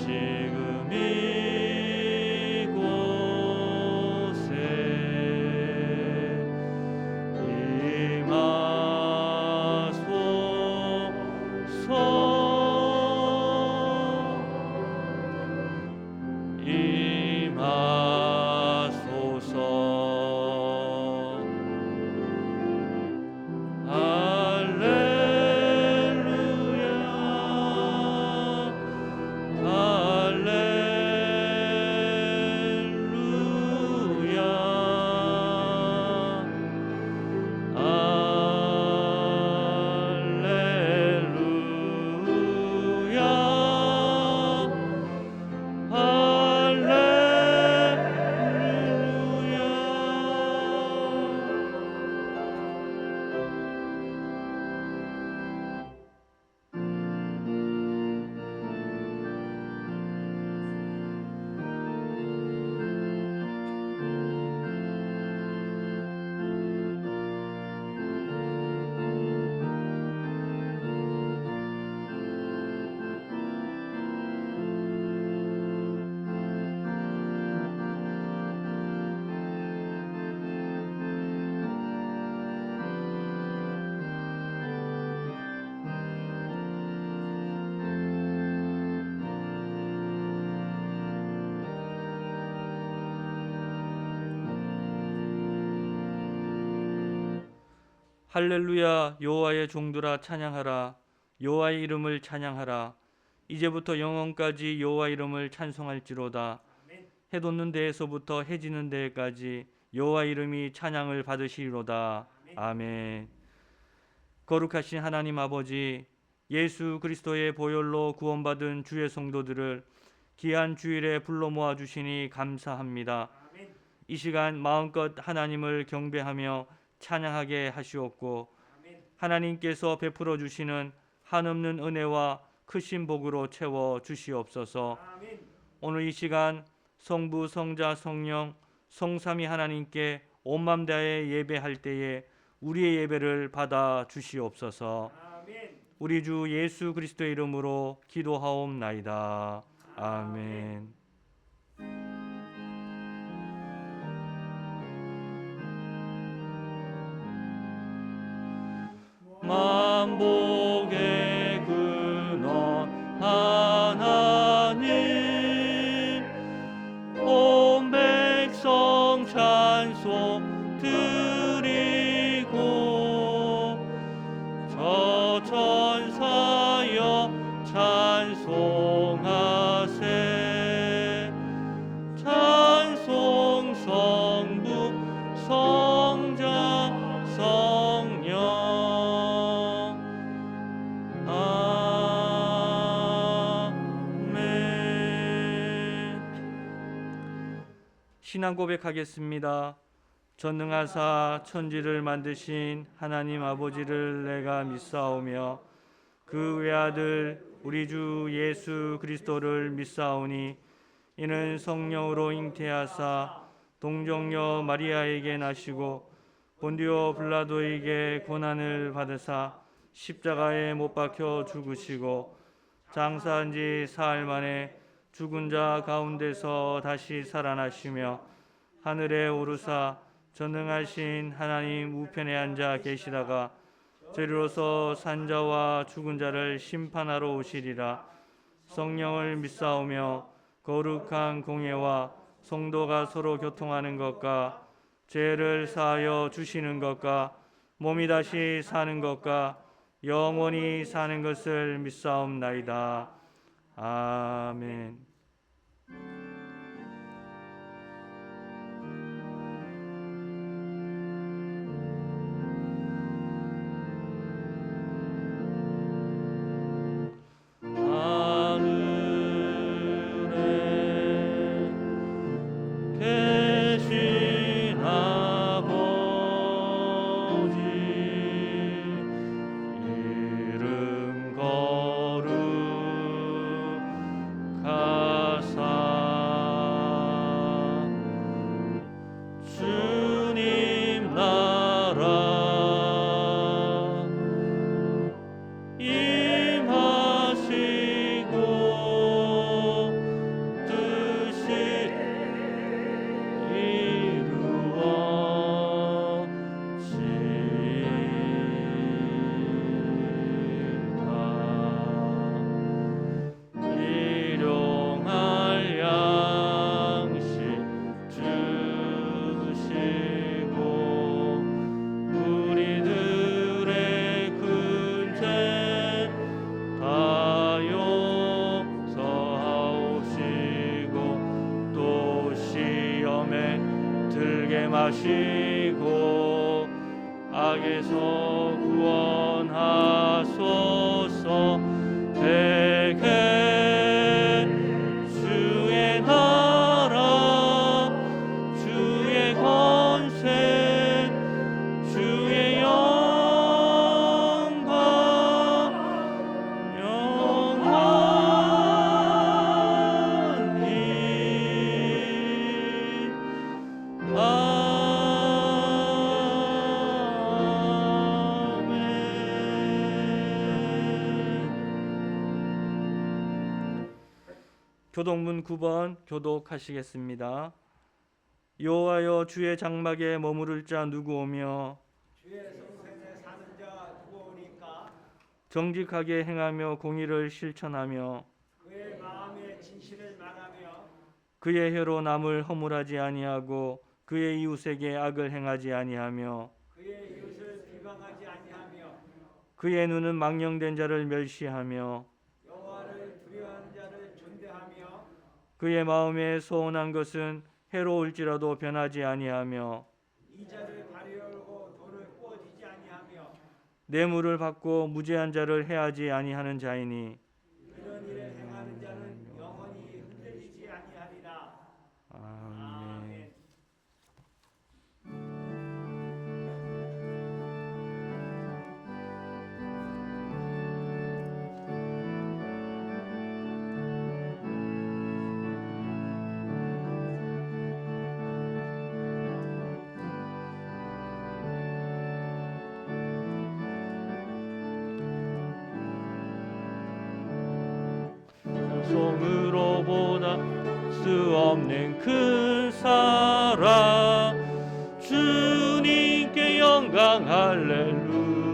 지금 이곳에 임하소서. 할렐루야. 여호와의 종들아 찬양하라. 여호와의 이름을 찬양하라. 이제부터 영원까지 여호와 이름을 찬송할지로다. 해 돋는 데에서부터 해 지는 데까지 여호와 이름이 찬양을 받으시리로다. 아멘. 거룩하신 하나님 아버지, 예수 그리스도의 보혈로 구원받은 주의 성도들을 귀한 주일에 불러 모아 주시니 감사합니다. 이 시간 마음껏 하나님을 경배하며 찬양하게 하시옵고, 하나님께서 베풀어 주시는 한없는 은혜와 크신 복으로 채워 주시옵소서. 오늘 이 시간 성부, 성자, 성령, 성삼위 하나님께 온 맘 다해 예배할 때에 우리의 예배를 받아 주시옵소서. 우리 주 예수 그리스도의 이름으로 기도하옵나이다. 아멘. 만복의 근원 하나님, 온 백성 찬송 드리고 저 천사여 찬송하세. 찬송 성부 성자 성령. 신앙 고백하겠습니다. 전능하사 천지를 만드신 하나님 아버지를 내가 믿사오며 그 외아들 우리 주 예수 그리스도를 믿사오니 이는 성령으로 잉태하사 동정녀 마리아에게 나시고 본디오 빌라도에게 고난을 받으사 십자가에 못 박혀 죽으시고 장사한 지 사흘 만에 죽은 자 가운데서 다시 살아나시며 하늘에 오르사 전능하신 하나님 우편에 앉아 계시다가 저리로서 산자와 죽은 자를 심판하러 오시리라. 성령을 믿사오며 거룩한 공예와 성도가 서로 교통하는 것과 죄를 사하여 주시는 것과 몸이 다시 사는 것과 영원히 사는 것을 믿사옵나이다. 아멘. 이름 거룩하 마시고 악에서 구원하소서. 내게 주의 나라 주의 권세 주의 영광 영원히 교독문 9번 교독하시겠습니다. 여호와여 주의 장막에 머무를 자 누구 오며 주의 성전에 사는 자 누구 오니까. 정직하게 행하며 공의를 실천하며 그의 마음에 진실을 말하며 그의 혀로 남을 허물하지 아니하고 그의 이웃에게 악을 행하지 아니하며 그의 이웃을 비방하지 아니하며 그의 눈은 망령된 자를 멸시하며 여호와를 두려워하는 자를 존대하며 그의 마음에 소원한 것은 해로울지라도 변하지 아니하며 이자를 가려고 돈을 꾸어지지 아니하며 뇌물을 받고 무죄한 자를 해하지 아니하는 자이니 이런 일을 행하는 자는 영원히 흔들리지 아니하리라. 아멘. 송으로 보다 수 없는 큰 사랑 주님께 영광 할렐루야.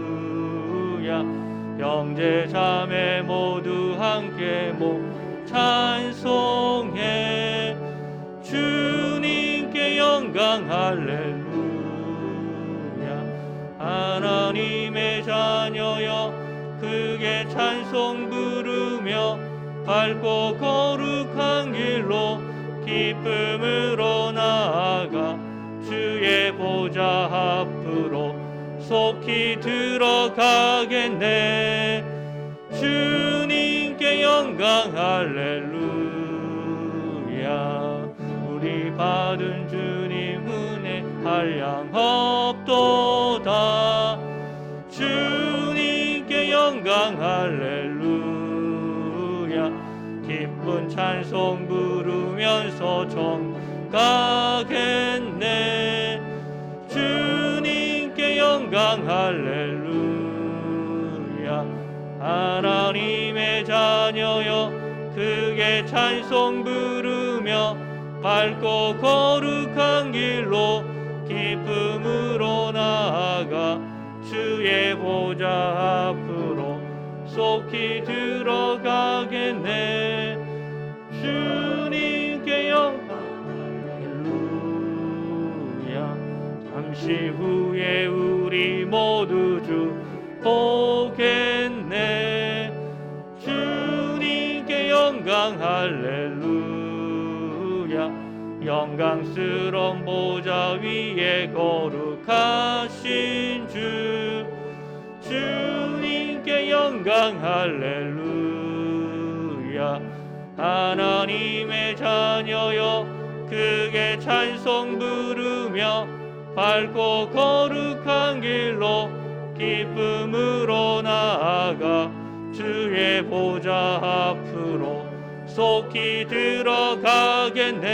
형제 자매 모두 함께 찬송해 주님께 영광 할렐루야. 하나님의 자녀여 크게 찬송 부르며 밝고 거룩한 길로 기쁨으로 나아가 주의 보좌 앞으로 속히 들어가겠네. 주님께 영광 할렐루야. 우리 받은 주님 은혜 한량 없도다. 주님께 영광 할렐루야. 기쁜 찬송 부르면서 정 가겠네. 주님께 영광 할렐루야. 하나님의 자녀여 크게 찬송 부르며 밝고 거룩한 길로 기쁨으로 나아가 주의 보좌 앞으로 속히 들어가겠네. 주님께 영광 할렐루야. 잠시 후에 우리 모두 주 보겠네. 주님께 영광 할렐루야. 영광스러운 보좌 위에 거룩하신 주 주님께 영광 할렐루야. 하나님의 자녀여 크게 찬송 부르며 밝고 거룩한 길로 기쁨으로 나아가 주의 보좌 앞으로 속히 들어가겠네.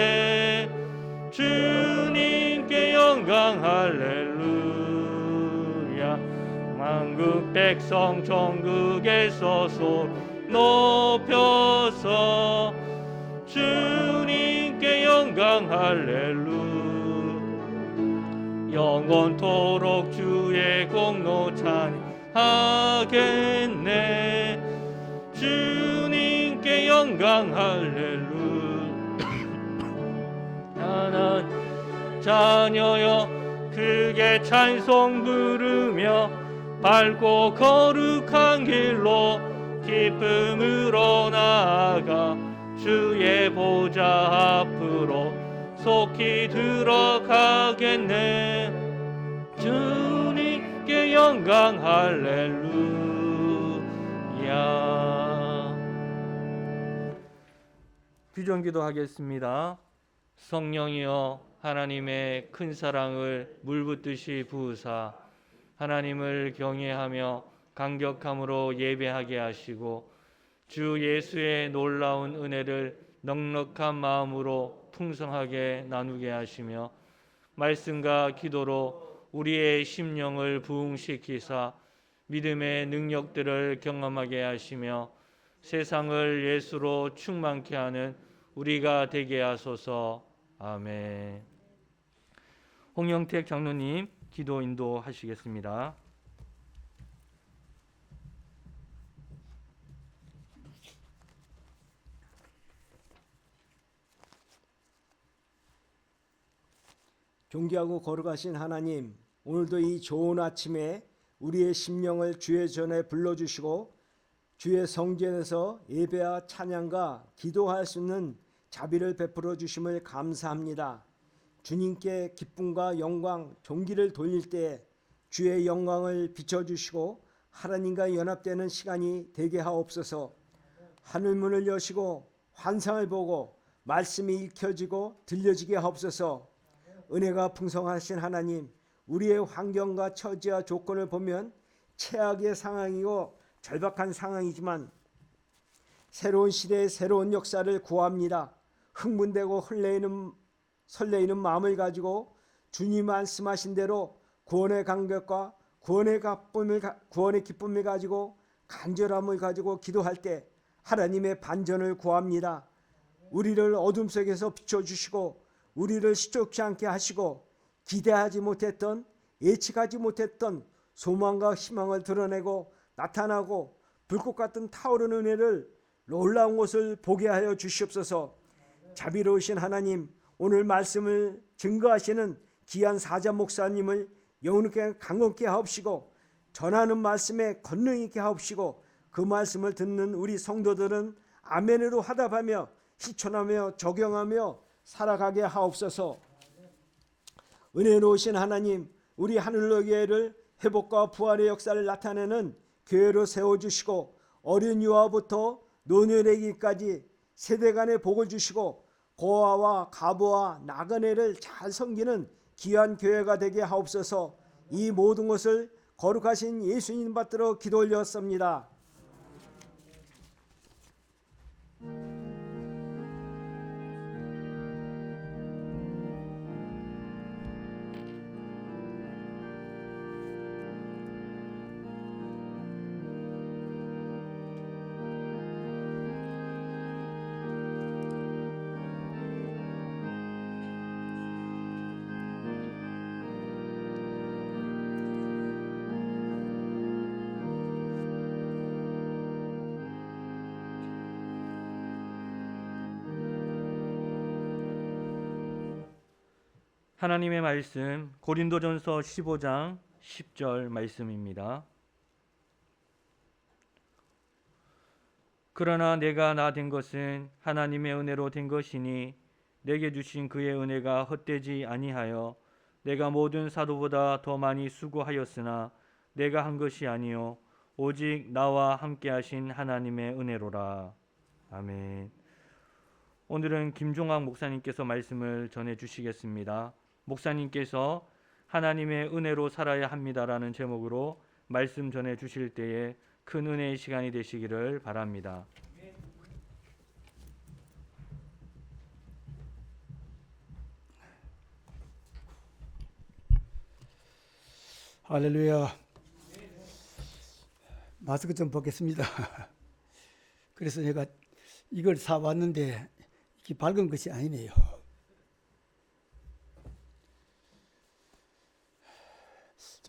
주님께 영광 할렐루야. 만국 백성 천국에서 손 높여서 주님께 영광 할렐루야. 영원토록 주의 공로 찬양하겠네. 주님께 영광 할렐루야. 하나님 자녀여 크게 찬송 부르며 밝고 거룩한 길로 기쁨으로 나아가 주의 보좌 앞으로 속히 들어가겠네. 주님께 영광 할렐루야. 규정기도 하겠습니다. 성령이여 하나님의 큰 사랑을 물붓듯이 부으사 하나님을 경외하며 감격함으로 예배하게 하시고 주 예수의 놀라운 은혜를 넉넉한 마음으로 풍성하게 나누게 하시며 말씀과 기도로 우리의 심령을 부흥시키사 믿음의 능력들을 경험하게 하시며 세상을 예수로 충만케 하는 우리가 되게 하소서. 아멘. 홍영택 장로님 기도 인도하시겠습니다. 존귀하고 거룩하신 하나님, 오늘도 이 좋은 아침에 우리의 심령을 주의 전에 불러주시고 주의 성전에서 예배와 찬양과 기도할 수 있는 자비를 베풀어 주심을 감사합니다. 주님께 기쁨과 영광, 존귀를 돌릴 때 주의 영광을 비춰주시고 하나님과 연합되는 시간이 되게 하옵소서. 하늘문을 여시고 환상을 보고 말씀이 읽혀지고 들려지게 하옵소서. 은혜가 풍성하신 하나님, 우리의 환경과 처지와 조건을 보면 최악의 상황이고 절박한 상황이지만 새로운 시대의 새로운 역사를 구합니다. 흥분되고 설레이는 마음을 가지고 주님 말씀하신 대로 구원의 감격과 구원의 기쁨을 가지고 간절함을 가지고 기도할 때 하나님의 반전을 구합니다. 우리를 어둠 속에서 비춰주시고 우리를 시족치 않게 하시고 기대하지 못했던 예측하지 못했던 소망과 희망을 드러내고 나타나고 불꽃 같은 타오르는 은혜를 놀라운 것을 보게 하여 주시옵소서. 자비로우신 하나님, 오늘 말씀을 증거하시는 귀한 사자 목사님을 영혼있게 강건케 하옵시고 전하는 말씀에 권능 있게 하옵시고 그 말씀을 듣는 우리 성도들은 아멘으로 화답하며 실천하며 적용하며 살아가게 하옵소서. 은혜로우신 하나님, 우리 하늘로 교회를 회복과 부활의 역사를 나타내는 교회로 세워주시고 어린 유아부터 노년에기까지 세대 간의 복을 주시고 고아와 가부와 나그네를 잘 섬기는 귀한 교회가 되게 하옵소서. 이 모든 것을 거룩하신 예수님 받들어 기도 올렸습니다. 하나님의 말씀 고린도전서 15장 10절 말씀입니다. 그러나 내가 나 된 것은 하나님의 은혜로 된 것이니 내게 주신 그의 은혜가 헛되지 아니하여 내가 모든 사도보다 더 많이 수고하였으나 내가 한 것이 아니요 오직 나와 함께 하신 하나님의 은혜로라. 아멘. 오늘은 김종학 목사님께서 말씀을 전해 주시겠습니다. 목사님께서 하나님의 은혜로 살아야 합니다라는 제목으로 말씀 전해 주실 때에 큰 은혜의 시간이 되시기를 바랍니다. 할렐루야. 마스크 좀 벗겠습니다. 그래서 제가 이걸 사왔는데 이게 밝은 것이 아니네요.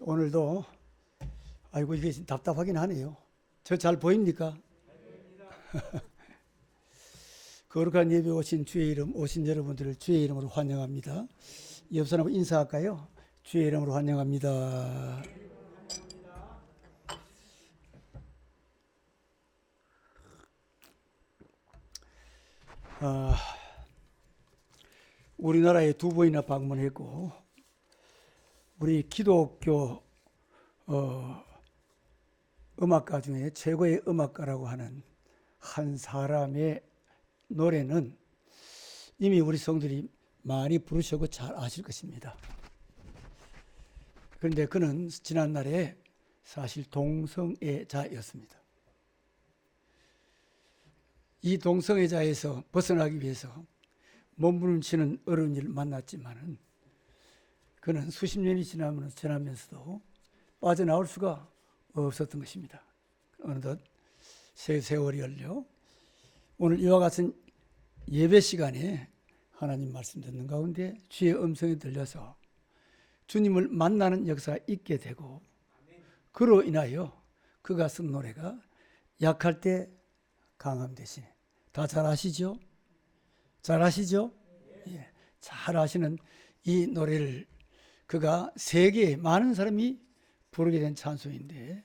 오늘도 아이고 이게 답답하긴 하네요. 저 잘 보입니까? 거룩한 예배 오신 주의 이름 오신 여러분들을 주의 이름으로 환영합니다. 옆 사람 인사할까요? 주의 이름으로 환영합니다. 우리나라에 2번이나 방문했고 우리 기독교 음악가 중에 최고의 음악가라고 하는 한 사람의 노래는 이미 우리 성들이 많이 부르시고 잘 아실 것입니다. 그런데 그는 지난날에 사실 동성애자였습니다. 이 동성애자에서 벗어나기 위해서 몸부림치는 어려운 일을 만났지만은 그는 수십 년이 지나면서도 빠져나올 수가 없었던 것입니다. 어느덧 세월이 흘려 오늘 이와 같은 예배 시간에 하나님 말씀 듣는 가운데 주의 음성이 들려서 주님을 만나는 역사가 있게 되고 그로 인하여 그가 쓴 노래가 약할 때 강함 대신에 다 잘 아시죠? 잘 아시죠? 예, 잘 아시는 이 노래를 그가 세계에 많은 사람이 부르게 된 찬송인데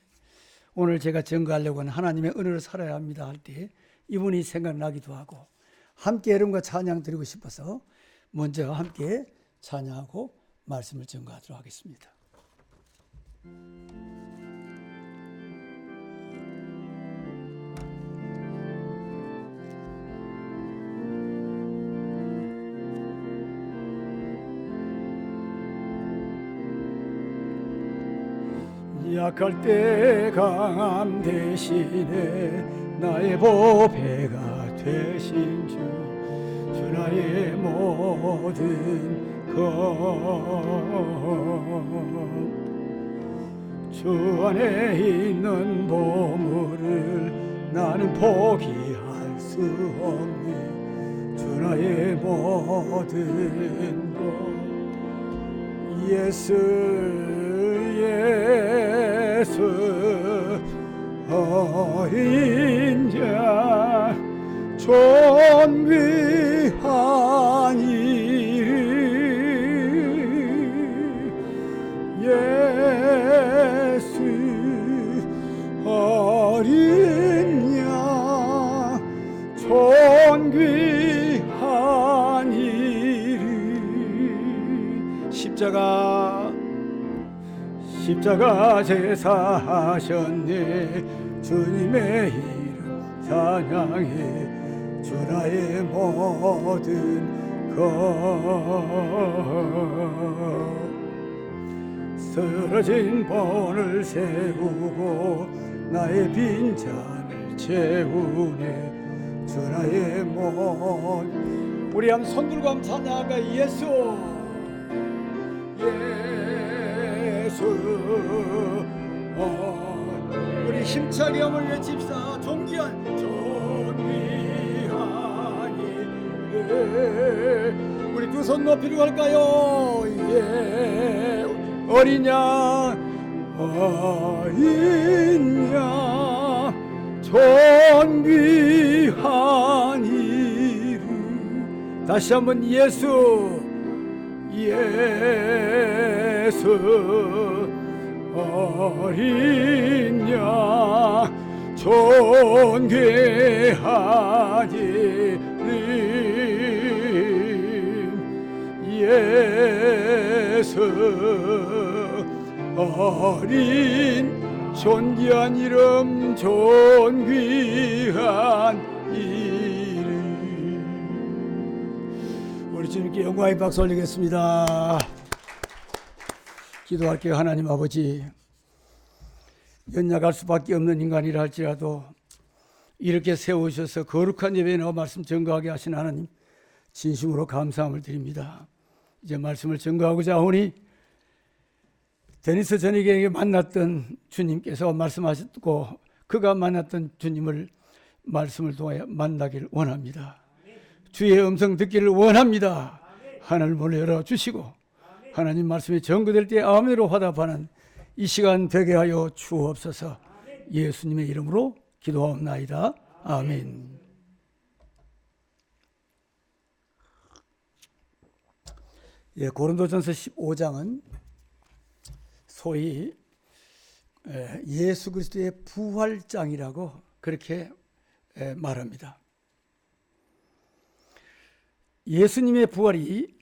오늘 제가 증거하려고 하는 하나님의 은혜로 살아야 합니다 할 때 이분이 생각나기도 하고 함께 여러분과 찬양 드리고 싶어서 먼저 함께 찬양하고 말씀을 증거하도록 하겠습니다. 약할 때 강함 대신에 나의 보배가 되신 주 나의 모든 주 안에 있는 보물을 나는 포기할 수 없네. 주 나의 모든 것 예수 어린 자 존귀한 이름 예수 어린 양 존귀한 이름 십자가 제사하셨네. 주님의 이름 찬양해. 주 나의 모든 것 쓰러진 본을 세우고 나의 빈잔을 채우네. 주 나의 모든 우리 한 손들고 한번 찬양할까. 예수 우리 힘차게 한번 외칩시다. 존귀한 이름 우리 두 손 높이로 갈까요? 예. 어린 양 존귀한 이름 다시 한번 예수 어린 양 존귀한 이름 예수 어린 존귀한 이름 존귀한 이름 우리 주님께 영광의 박수 올리겠습니다. 기도할게요. 하나님 아버지, 연약할 수밖에 없는 인간이라 할지라도 이렇게 세우셔서 거룩한 예배에 나와 말씀 증거하게 하신 하나님 진심으로 감사함을 드립니다. 이제 말씀을 증거하고자 하오니 데니스 전에게 만났던 주님께서 말씀하셨고 그가 만났던 주님을 말씀을 통하여 만나기를 원합니다. 주의 음성 듣기를 원합니다. 하늘문을 열어주시고 하나님 말씀이 전거될 때 아멘으로 화답하는 이 시간 되게 하여 주옵소서. 예수님의 이름으로 기도하옵나이다. 아멘. 예, 고린도전서 15장은 소위 예수 그리스도의 부활장이라고 그렇게 말합니다. 예수님의 부활이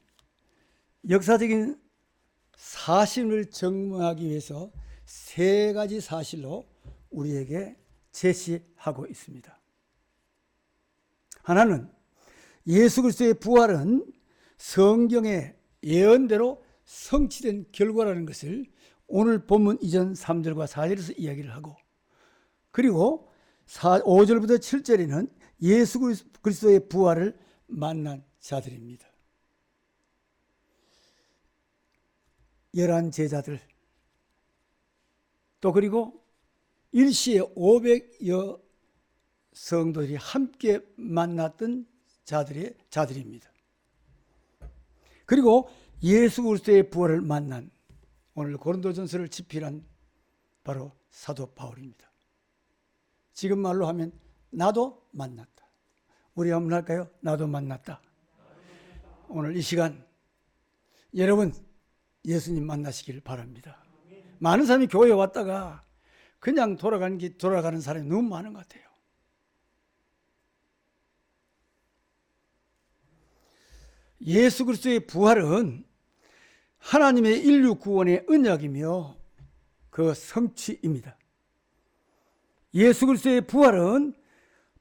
역사적인 사실을 증명하기 위해서 세 가지 사실로 우리에게 제시하고 있습니다. 하나는 예수 그리스도의 부활은 성경의 예언대로 성취된 결과라는 것을 오늘 본문 이전 3절과 4절에서 이야기를 하고, 그리고 5절부터 7절에는 예수 그리스도의 부활을 만난 자들입니다. 11 제자들, 또 그리고 일시에 500여 성도들이 함께 만났던 자들입니다. 그리고 예수 그리스도의 부활을 만난 오늘 고린도전서를 집필한 바로 사도 바울입니다. 지금 말로 하면 나도 만났다. 우리 한번 할까요? 나도 만났다. 오늘 이 시간 여러분 예수님 만나시길 바랍니다. 많은 사람이 교회에 왔다가 그냥 돌아가는 사람이 너무 많은 것 같아요. 예수 그리스도의 부활은 하나님의 인류 구원의 언약이며 그 성취입니다. 예수 그리스도의 부활은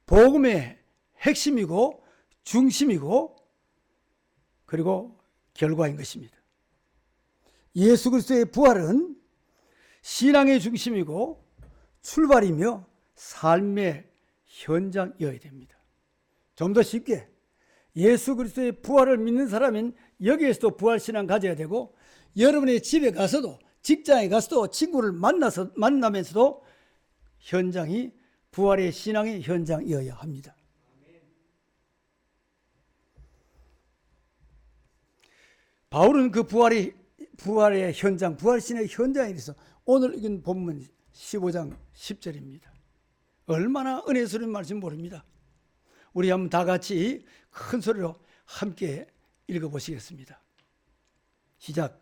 복음의 핵심이고 중심이고 그리고 결과인 것입니다. 예수 그리스도의 부활은 신앙의 중심이고 출발이며 삶의 현장이어야 됩니다. 좀 더 쉽게 예수 그리스도의 부활을 믿는 사람은 여기에서도 부활신앙 가져야 되고, 여러분의 집에 가서도 직장에 가서도 친구를 만나면서도 현장이 부활의 신앙의 현장이어야 합니다. 바울은 그 부활의 현장, 부활신의 현장에 대해서 오늘 읽은 본문 15장 10절입니다. 얼마나 은혜스러운 말씀 모릅니다. 우리 한번 다 같이 큰 소리로 함께 읽어보시겠습니다. 시작.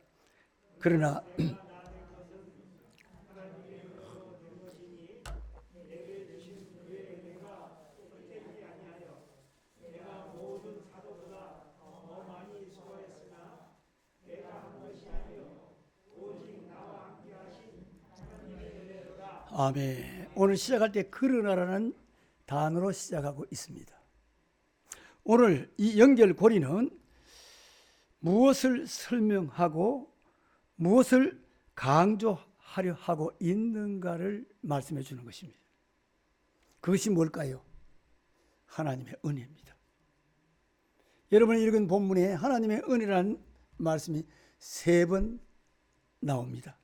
그러나 아멘. 오늘 시작할 때 그러나라는 단어로 시작하고 있습니다. 오늘 이 연결고리는 무엇을 설명하고 무엇을 강조하려 하고 있는가를 말씀해 주는 것입니다. 그것이 뭘까요? 하나님의 은혜입니다. 여러분이 읽은 본문에 하나님의 은혜라는 말씀이 3번 나옵니다.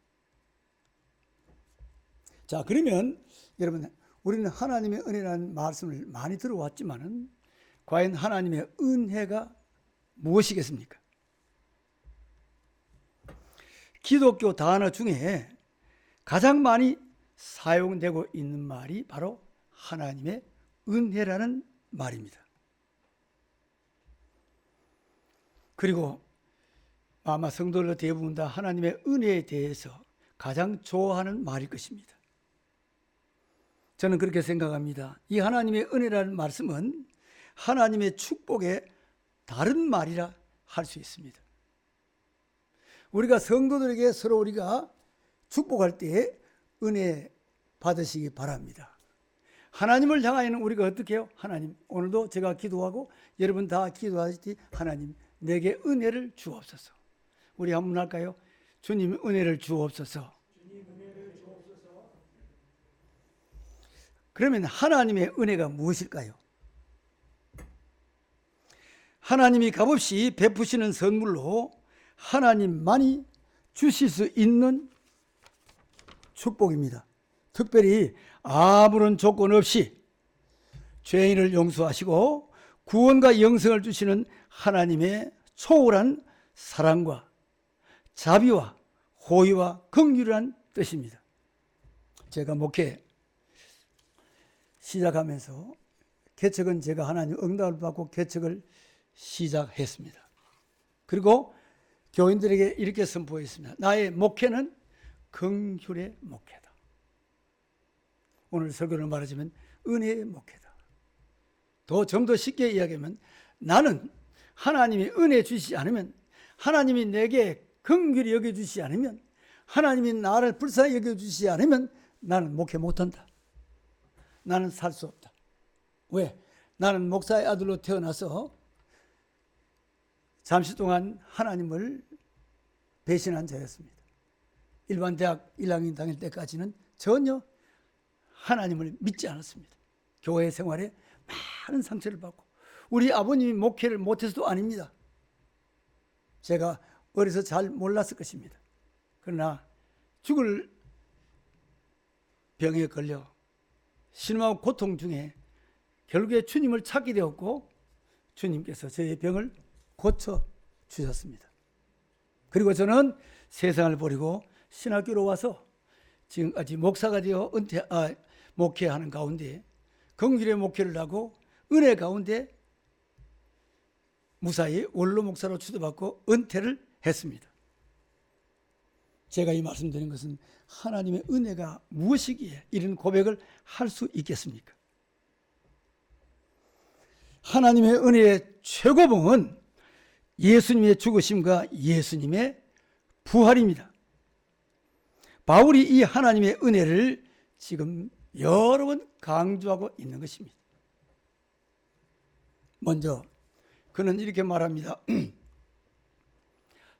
자, 그러면 여러분, 우리는 하나님의 은혜라는 말씀을 많이 들어왔지만은 과연 하나님의 은혜가 무엇이겠습니까? 기독교 단어 중에 가장 많이 사용되고 있는 말이 바로 하나님의 은혜라는 말입니다. 그리고 아마 성도들 대부분 다 하나님의 은혜에 대해서 가장 좋아하는 말일 것입니다. 저는 그렇게 생각합니다. 이 하나님의 은혜라는 말씀은 하나님의 축복의 다른 말이라 할 수 있습니다. 우리가 성도들에게 서로 우리가 축복할 때 은혜 받으시기 바랍니다. 하나님을 향하여는 우리가 어떻게 해요? 하나님, 오늘도 제가 기도하고 여러분 다 기도하시지, 하나님 내게 은혜를 주옵소서. 우리 한번 할까요? 주님 은혜를 주옵소서. 그러면 하나님의 은혜가 무엇일까요? 하나님이 값없이 베푸시는 선물로 하나님만이 주실 수 있는 축복입니다. 특별히 아무런 조건 없이 죄인을 용서하시고 구원과 영생을 주시는 하나님의 초월한 사랑과 자비와 호의와 긍휼이란 뜻입니다. 제가 목회 시작하면서 개척은 제가 하나님 응답을 받고 개척을 시작했습니다. 그리고 교인들에게 이렇게 선포했습니다. 나의 목회는 긍휼의 목회다. 오늘 설교를 말하자면 은혜의 목회다. 좀 더 쉽게 이야기하면 나는 하나님이 은혜 주시지 않으면 하나님이 내게 긍휼히 여겨주시지 않으면, 하나님이 나를 불쌍히 여겨주시지 않으면 나는 목회 못한다. 나는 살 수 없다. 왜? 나는 목사의 아들로 태어나서 잠시 동안 하나님을 배신한 자였습니다. 일반 대학 1학년 다닐 때까지는 전혀 하나님을 믿지 않았습니다. 교회 생활에 많은 상처를 받고, 우리 아버님이 목회를 못해서도 아닙니다. 제가 어려서 잘 몰랐을 것입니다. 그러나 죽을 병에 걸려 신음하고 고통 중에 결국에 주님을 찾게 되었고, 주님께서 저의 병을 고쳐 주셨습니다. 그리고 저는 세상을 버리고 신학교로 와서 지금까지 목사가 되어 목회하는 가운데 긍휼의 목회를 하고 은혜 가운데 무사히 원로 목사로 추도받고 은퇴를 했습니다. 제가 이 말씀드린 것은 하나님의 은혜가 무엇이기에 이런 고백을 할 수 있겠습니까? 하나님의 은혜의 최고봉은 예수님의 죽으심과 예수님의 부활입니다. 바울이 이 하나님의 은혜를 지금 여러 번 강조하고 있는 것입니다. 먼저 그는 이렇게 말합니다.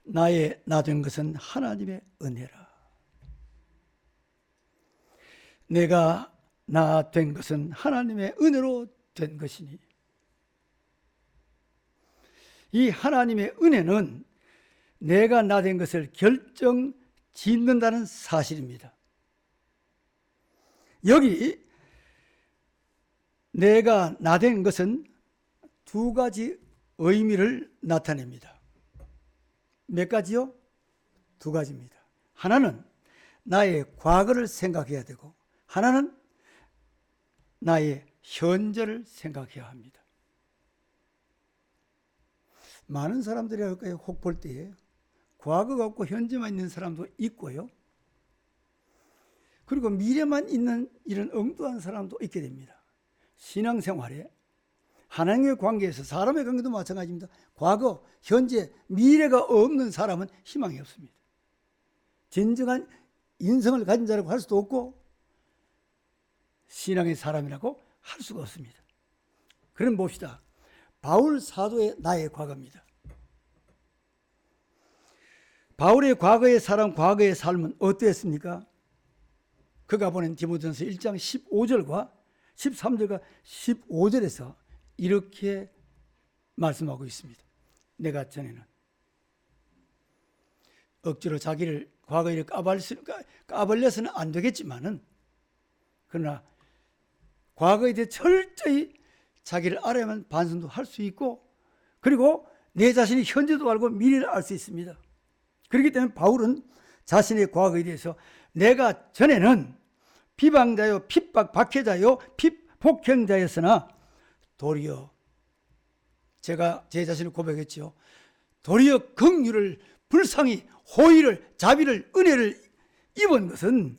나의 나 된 것은 하나님의 은혜라. 내가 나 된 것은 하나님의 은혜로 된 것이니. 이 하나님의 은혜는 내가 나 된 것을 결정 짓는다는 사실입니다. 여기 내가 나 된 것은 두 가지 의미를 나타냅니다. 몇 가지요? 두 가지입니다. 하나는 나의 과거를 생각해야 되고, 하나는 나의 현재를 생각해야 합니다. 많은 사람들이 혹 볼 때 과거가 없고 현재만 있는 사람도 있고요. 그리고 미래만 있는 이런 엉뚱한 사람도 있게 됩니다. 신앙생활에 하나님의 관계에서 사람의 관계도 마찬가지입니다. 과거, 현재, 미래가 없는 사람은 희망이 없습니다. 진정한 인성을 가진 자라고 할 수도 없고 신앙의 사람이라고 할 수가 없습니다. 그럼 봅시다. 바울 사도의 나의 과거입니다. 바울의 과거의 사람, 과거의 삶은 어떠했습니까? 그가 보낸 디모데전서 1장 15절과 13절과 15절에서 이렇게 말씀하고 있습니다. 내가 전에는 억지로 자기를 과거에 까발려서는 안 되겠지만은, 그러나 과거에 대해 철저히 자기를 알아야만 반성도 할 수 있고, 그리고 내 자신이 현재도 알고 미래를 알 수 있습니다. 그렇기 때문에 바울은 자신의 과거에 대해서 내가 전에는 비방자요, 핍박 박해자요, 폭행자였으나 도리어 제가 제 자신을 고백했지요. 도리어 긍휼을, 불쌍히, 호의를, 자비를, 은혜를 입은 것은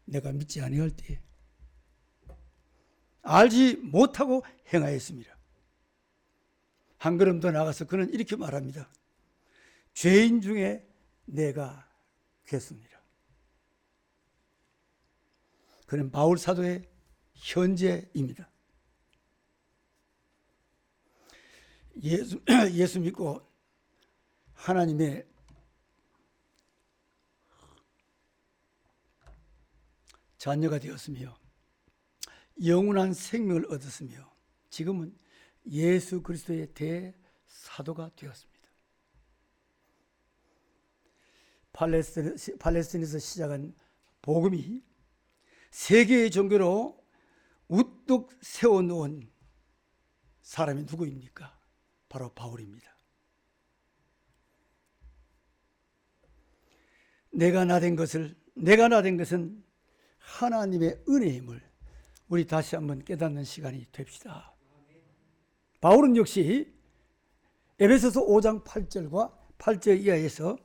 내가 믿지 아니할 때 알지 못하고 행하였습니다. 한 걸음 더 나가서 그는 이렇게 말합니다. 죄인 중에 내가 괴수니라. 그는 바울 사도의 현재입니다. 예수 믿고 하나님의 자녀가 되었으며 영원한 생명을 얻었으며 지금은 예수 그리스도의 대사도가 되었습니다. 팔레스틴에서 시작한 복음이 세계의 종교로 우뚝 세워놓은 사람이 누구입니까? 바로 바울입니다. 내가 나 된 것은 하나님의 은혜임을 우리 다시 한번 깨닫는 시간이 됩시다. 바울은 역시 에베소서 5장 8절과 8절 이하에서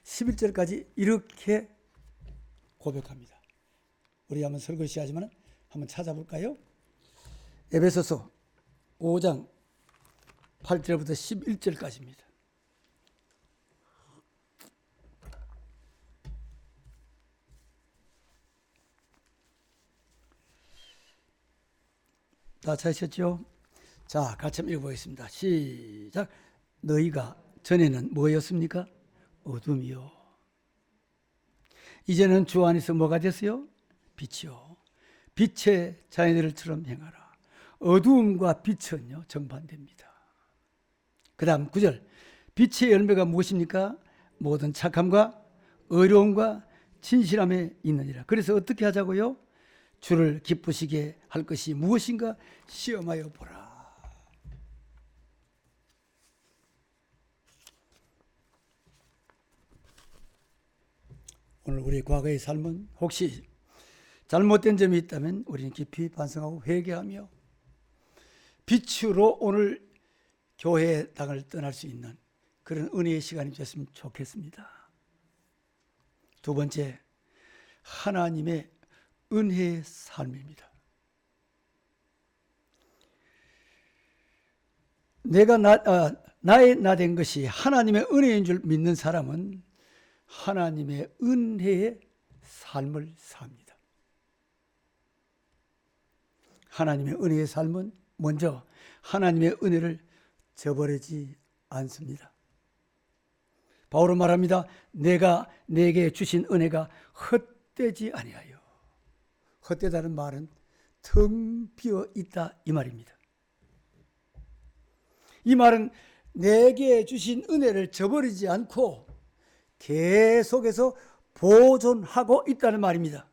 11절까지 이렇게 고백합니다. 우리 한번 설거시 하지만 한번 찾아볼까요? 에베소서 5장 8절부터 11절까지입니다. 다 찾으셨죠? 자, 같이 한번 읽어보겠습니다. 시작. 너희가 전에는 뭐였습니까? 어둠이요. 이제는 주 안에서 뭐가 됐어요? 빛이요. 빛의 자녀들처럼 행하라. 어두움과 빛은요, 정반대입니다. 그 다음 9절. 빛의 열매가 무엇입니까? 모든 착함과 의로움과 진실함에 있느니라. 그래서 어떻게 하자고요? 주를 기쁘시게 할 것이 무엇인가 시험하여 보라. 오늘 우리 과거의 삶은 혹시 잘못된 점이 있다면 우리는 깊이 반성하고 회개하며 빛으로 오늘 교회 당을 떠날 수 있는 그런 은혜의 시간이 됐으면 좋겠습니다. 두 번째, 하나님의 은혜의 삶입니다. 내가 나의 나 된 것이 하나님의 은혜인 줄 믿는 사람은 하나님의 은혜의 삶을 삽니다. 하나님의 은혜의 삶은 먼저 하나님의 은혜를 저버리지 않습니다. 바울은 말합니다. 내가 내게 주신 은혜가 헛되지 아니하여. 헛되다는 말은 텅 비어 있다 이 말입니다. 이 말은 내게 주신 은혜를 저버리지 않고 계속해서 보존하고 있다는 말입니다.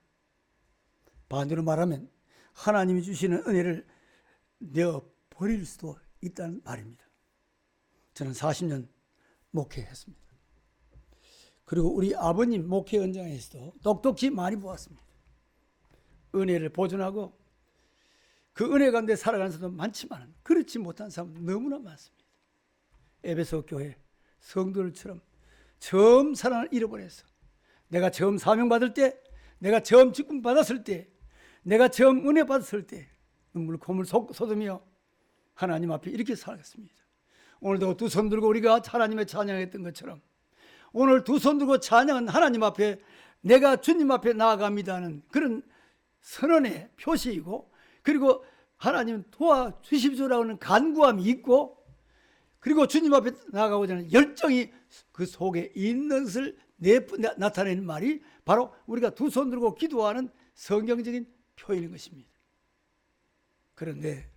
반대로 말하면 하나님이 주시는 은혜를 내어버릴 수도 있다는 말입니다. 저는 40년 목회했습니다. 그리고 우리 아버님 목회 현장에서도 똑똑히 많이 보았습니다. 은혜를 보존하고 그 은혜 가운데 살아가는 사람도 많지만 그렇지 못한 사람은 너무나 많습니다. 에베소 교회 성도들처럼 처음 사랑을 잃어버려서 내가 처음 사명받을 때, 내가 처음 직분 받았을 때, 내가 처음 은혜 받았을 때 눈물 콧물 쏟으며 하나님 앞에 이렇게 살았습니다. 오늘도 두 손 들고 우리가 하나님의 찬양했던 것처럼 오늘 두 손 들고 찬양한 하나님 앞에 내가 주님 앞에 나아갑니다는 그런 선언의 표시이고, 그리고 하나님 도와주십시오라고 하는 간구함이 있고, 그리고 주님 앞에 나아가고자 하는 열정이 그 속에 있는 것을 나타내는 말이 바로 우리가 두 손 들고 기도하는 성경적인 표현인 것입니다. 그런데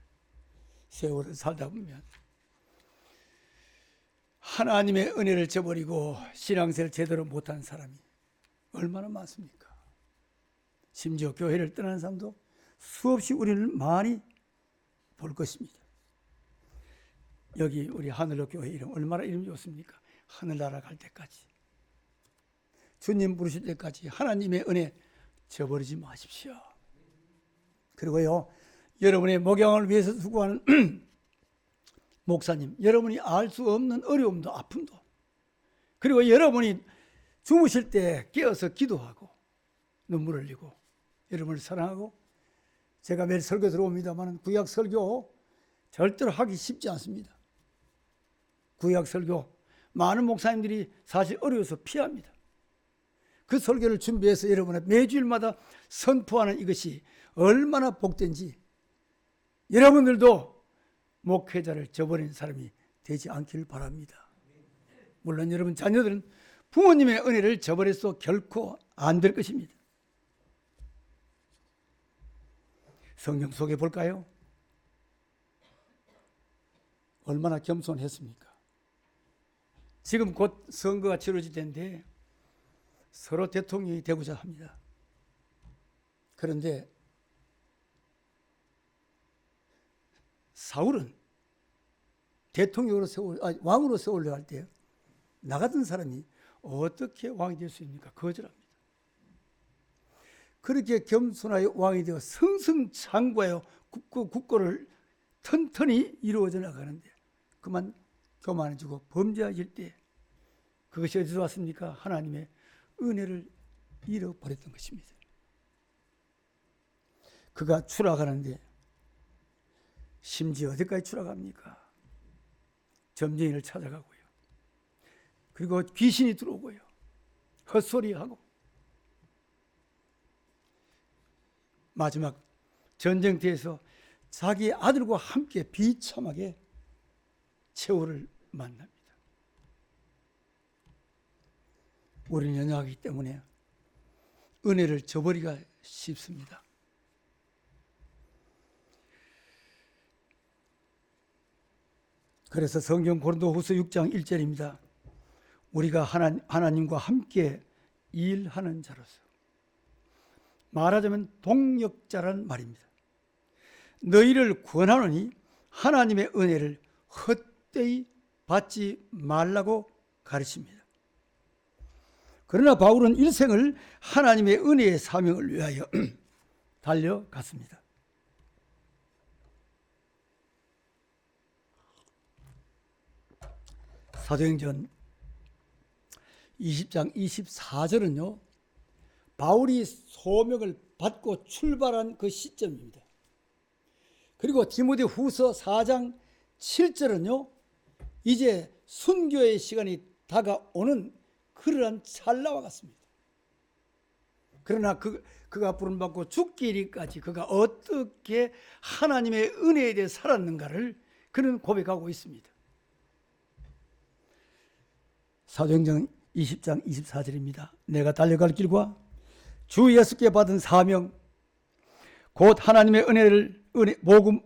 세월을 살다 보면 하나님의 은혜를 저버리고 신앙생활을 제대로 못한 사람이 얼마나 많습니까? 심지어 교회를 떠나는 사람도 수없이 우리를 많이 볼 것입니다. 여기 우리 하늘로 교회 이름 얼마나 이름 좋습니까? 하늘나라 갈 때까지, 주님 부르실 때까지 하나님의 은혜 저버리지 마십시오. 그리고요, 여러분의 목양을 위해서 수고하는 목사님, 여러분이 알 수 없는 어려움도 아픔도, 그리고 여러분이 주무실 때 깨어서 기도하고 눈물 흘리고 여러분을 사랑하고, 제가 매일 설교 들어옵니다만 구약 설교 절대로 하기 쉽지 않습니다. 구약 설교 많은 목사님들이 사실 어려워서 피합니다. 그 설교를 준비해서 여러분의 매주일마다 선포하는 이것이 얼마나 복된지 여러분들도 목회자를 저버린 사람이 되지 않기를 바랍니다. 물론 여러분 자녀들은 부모님의 은혜를 저버려서 결코 안 될 것입니다. 성경 속에 볼까요? 얼마나 겸손했습니까? 지금 곧 선거가 치러질 텐데 서로 대통령이 되고자 합니다. 그런데 사울은 왕으로 세우려고 할 때 나 같은 사람이 어떻게 왕이 될 수 있습니까? 거절합니다. 그렇게 겸손하여 왕이 되어 승승장구하여 국고를 튼튼히 이루어져 나가는데 그만 교만해지고 범죄해질 때 그것이 어디서 왔습니까? 하나님의 은혜를 잃어버렸던 것입니다. 그가 추락하는데 심지어 어디까지 추락합니까? 점쟁이를 찾아가고요. 그리고 귀신이 들어오고요. 헛소리하고 마지막 전쟁터에서 자기 아들과 함께 비참하게 최후를 만납니다. 우리는 연약하기 때문에 은혜를 저버리기가 쉽습니다. 그래서 성경 고린도후서 6장 1절입니다. 우리가 하나님과 함께 일하는 자로서, 말하자면 동역자란 말입니다. 너희를 권하노니 하나님의 은혜를 헛되이 받지 말라고 가르칩니다. 그러나 바울은 일생을 하나님의 은혜의 사명을 위하여 달려갔습니다. 사도행전 20장 24절은요, 바울이 소명을 받고 출발한 그 시점입니다. 그리고 디모데후서 4장 7절은요, 이제 순교의 시간이 다가오는 그러한 찰나와 같습니다. 그러나 그가 부름받고 죽기 이르기까지 그가 어떻게 하나님의 은혜에 대해 살았는가를 그는 고백하고 있습니다. 사도행전 20장 24절입니다. 내가 달려갈 길과 주 예수께 받은 사명, 곧 하나님의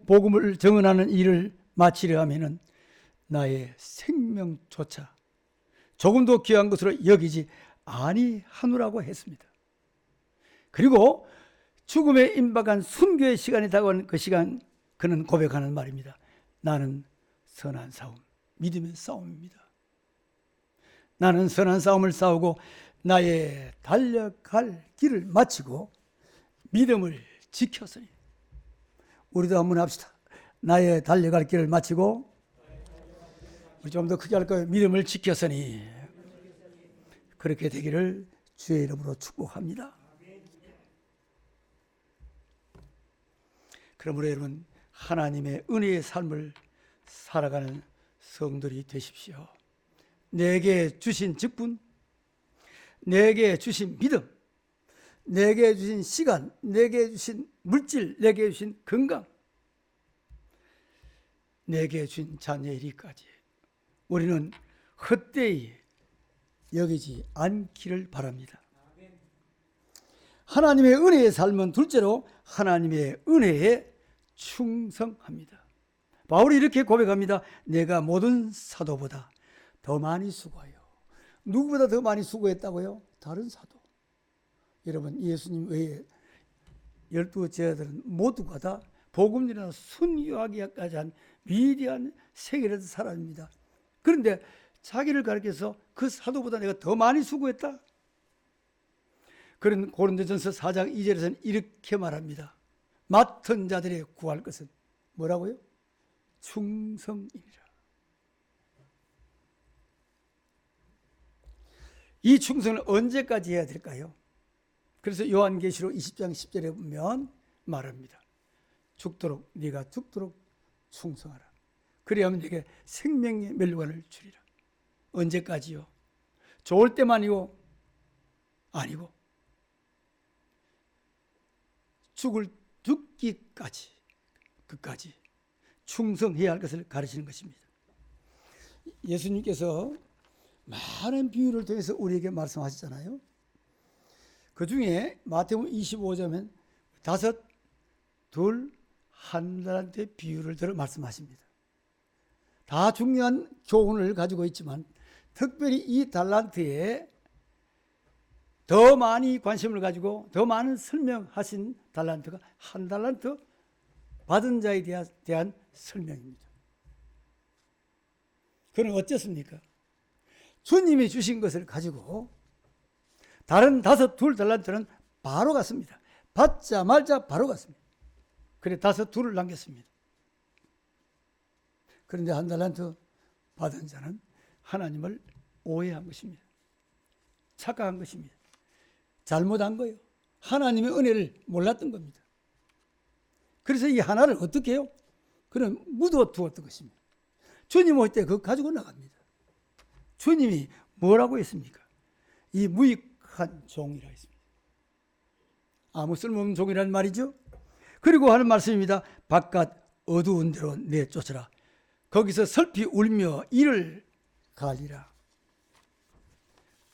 복음을 증언하는 일을 마치려 하면은 나의 생명조차 조금도 귀한 것으로 여기지 아니하노라고 했습니다. 그리고 죽음에 임박한 순교의 시간이 다가온 그 시간, 그는 고백하는 말입니다. 나는 선한 싸움, 믿음의 싸움입니다. 나는 선한 싸움을 싸우고 나의 달려갈 길을 마치고 믿음을 지켰으니. 우리도 한번 합시다. 나의 달려갈 길을 마치고, 우리 좀 더 크게 할까요? 믿음을 지켰으니. 그렇게 되기를 주의 이름으로 축복합니다. 그러므로 여러분, 하나님의 은혜의 삶을 살아가는 성도들이 되십시오. 내게 주신 직분, 내게 주신 믿음, 내게 주신 시간, 내게 주신 물질, 내게 주신 건강, 내게 주신 자녀의 일까지 우리는 헛되이 여기지 않기를 바랍니다. 하나님의 은혜의 삶은 둘째로 하나님의 은혜에 충성합니다. 바울이 이렇게 고백합니다. 내가 모든 사도보다 더 많이 수고하여. 누구보다 더 많이 수고했다고요? 다른 사도. 여러분, 예수님 외에 12 제자들은 모두가 다 복음이나 순교하기까지 한 위대한 세계라는 사람입니다. 그런데 자기를 가리켜서 그 사도보다 내가 더 많이 수고했다? 그런 고린도전서 4장 2절에서는 이렇게 말합니다. 맡은 자들의 구할 것은 뭐라고요? 충성이니라. 이 충성은 언제까지 해야 될까요? 그래서 요한계시록 20장 10절에 보면 말합니다. 죽도록 네가 죽도록 충성하라. 그리하면 네게 생명의 멸류관을 주리라. 언제까지요? 좋을 때만이요? 아니고 죽기까지, 끝까지 충성해야 할 것을 가르치는 것입니다. 예수님께서 많은 비유를 통해서 우리에게 말씀하시잖아요. 그 중에 마태복음 25장은 5, 2, 1달란트의 비유를 들어 말씀하십니다. 다 중요한 교훈을 가지고 있지만 특별히 이 달란트에 더 많이 관심을 가지고 더 많은 설명하신 달란트가 1달란트 받은 자에 대한 설명입니다. 그는 어쨌습니까? 주님이 주신 것을 가지고 다른 5, 2 달란트는 바로 갔습니다. 받자마자 바로 갔습니다. 그래 5, 2를 남겼습니다. 그런데 1 달란트 받은 자는 하나님을 오해한 것입니다. 착각한 것입니다. 잘못한 거예요. 하나님의 은혜를 몰랐던 겁니다. 그래서 이 하나를 어떻게 해요? 그는 묻어 두었던 것입니다. 주님 올 때 그거 가지고 나갑니다. 주님이 뭐라고 했습니까? 이 무익한 종이라 했습니다. 아무 쓸모없는 종이라는 말이죠. 그리고 하는 말씀입니다. 바깥 어두운 데로 내쫓으라. 거기서 슬피 울며 이를 가리라.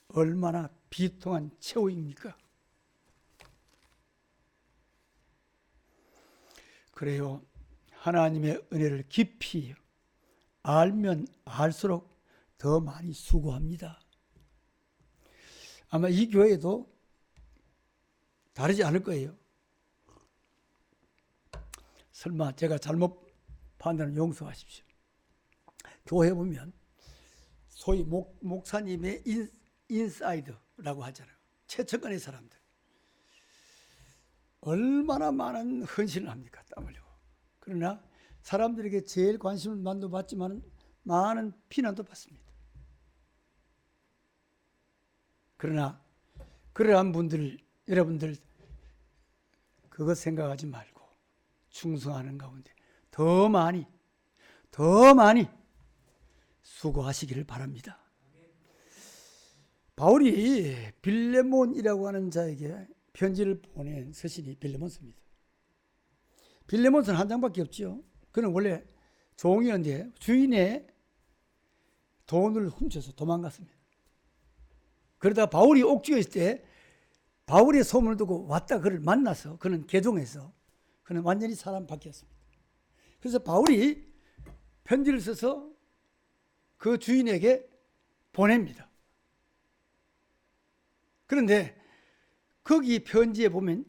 얼마나 비통한 최후입니까? 그래요. 하나님의 은혜를 깊이 알면 알수록 더 많이 수고합니다. 아마 이 교회도 다르지 않을 거예요. 설마 제가 잘못 판단을 용서하십시오. 교회 보면 소위 목사님의 인사이드라고 하잖아요. 최측근의 사람들. 얼마나 많은 헌신을 합니까? 땀 흘리고. 그러나 사람들에게 제일 관심을 만도 받지만 많은 비난도 받습니다. 그러나 그러한 분들, 여러분들 그것 생각하지 말고 충성하는 가운데 더 많이 수고하시기를 바랍니다. 바울이 빌레몬이라고 하는 자에게 편지를 보낸 서신이 빌레몬서입니다. 빌레몬서는 한 장밖에 없죠. 그는 원래 종이었는데 주인의 돈을 훔쳐서 도망갔습니다. 그러다 바울이 옥중에 있을 때 바울의 소문을 듣고 왔다 그를 만나서 그는 개종해서 그는 완전히 사람 바뀌었습니다. 그래서 바울이 편지를 써서 그 주인에게 보냅니다. 그런데 거기 편지에 보면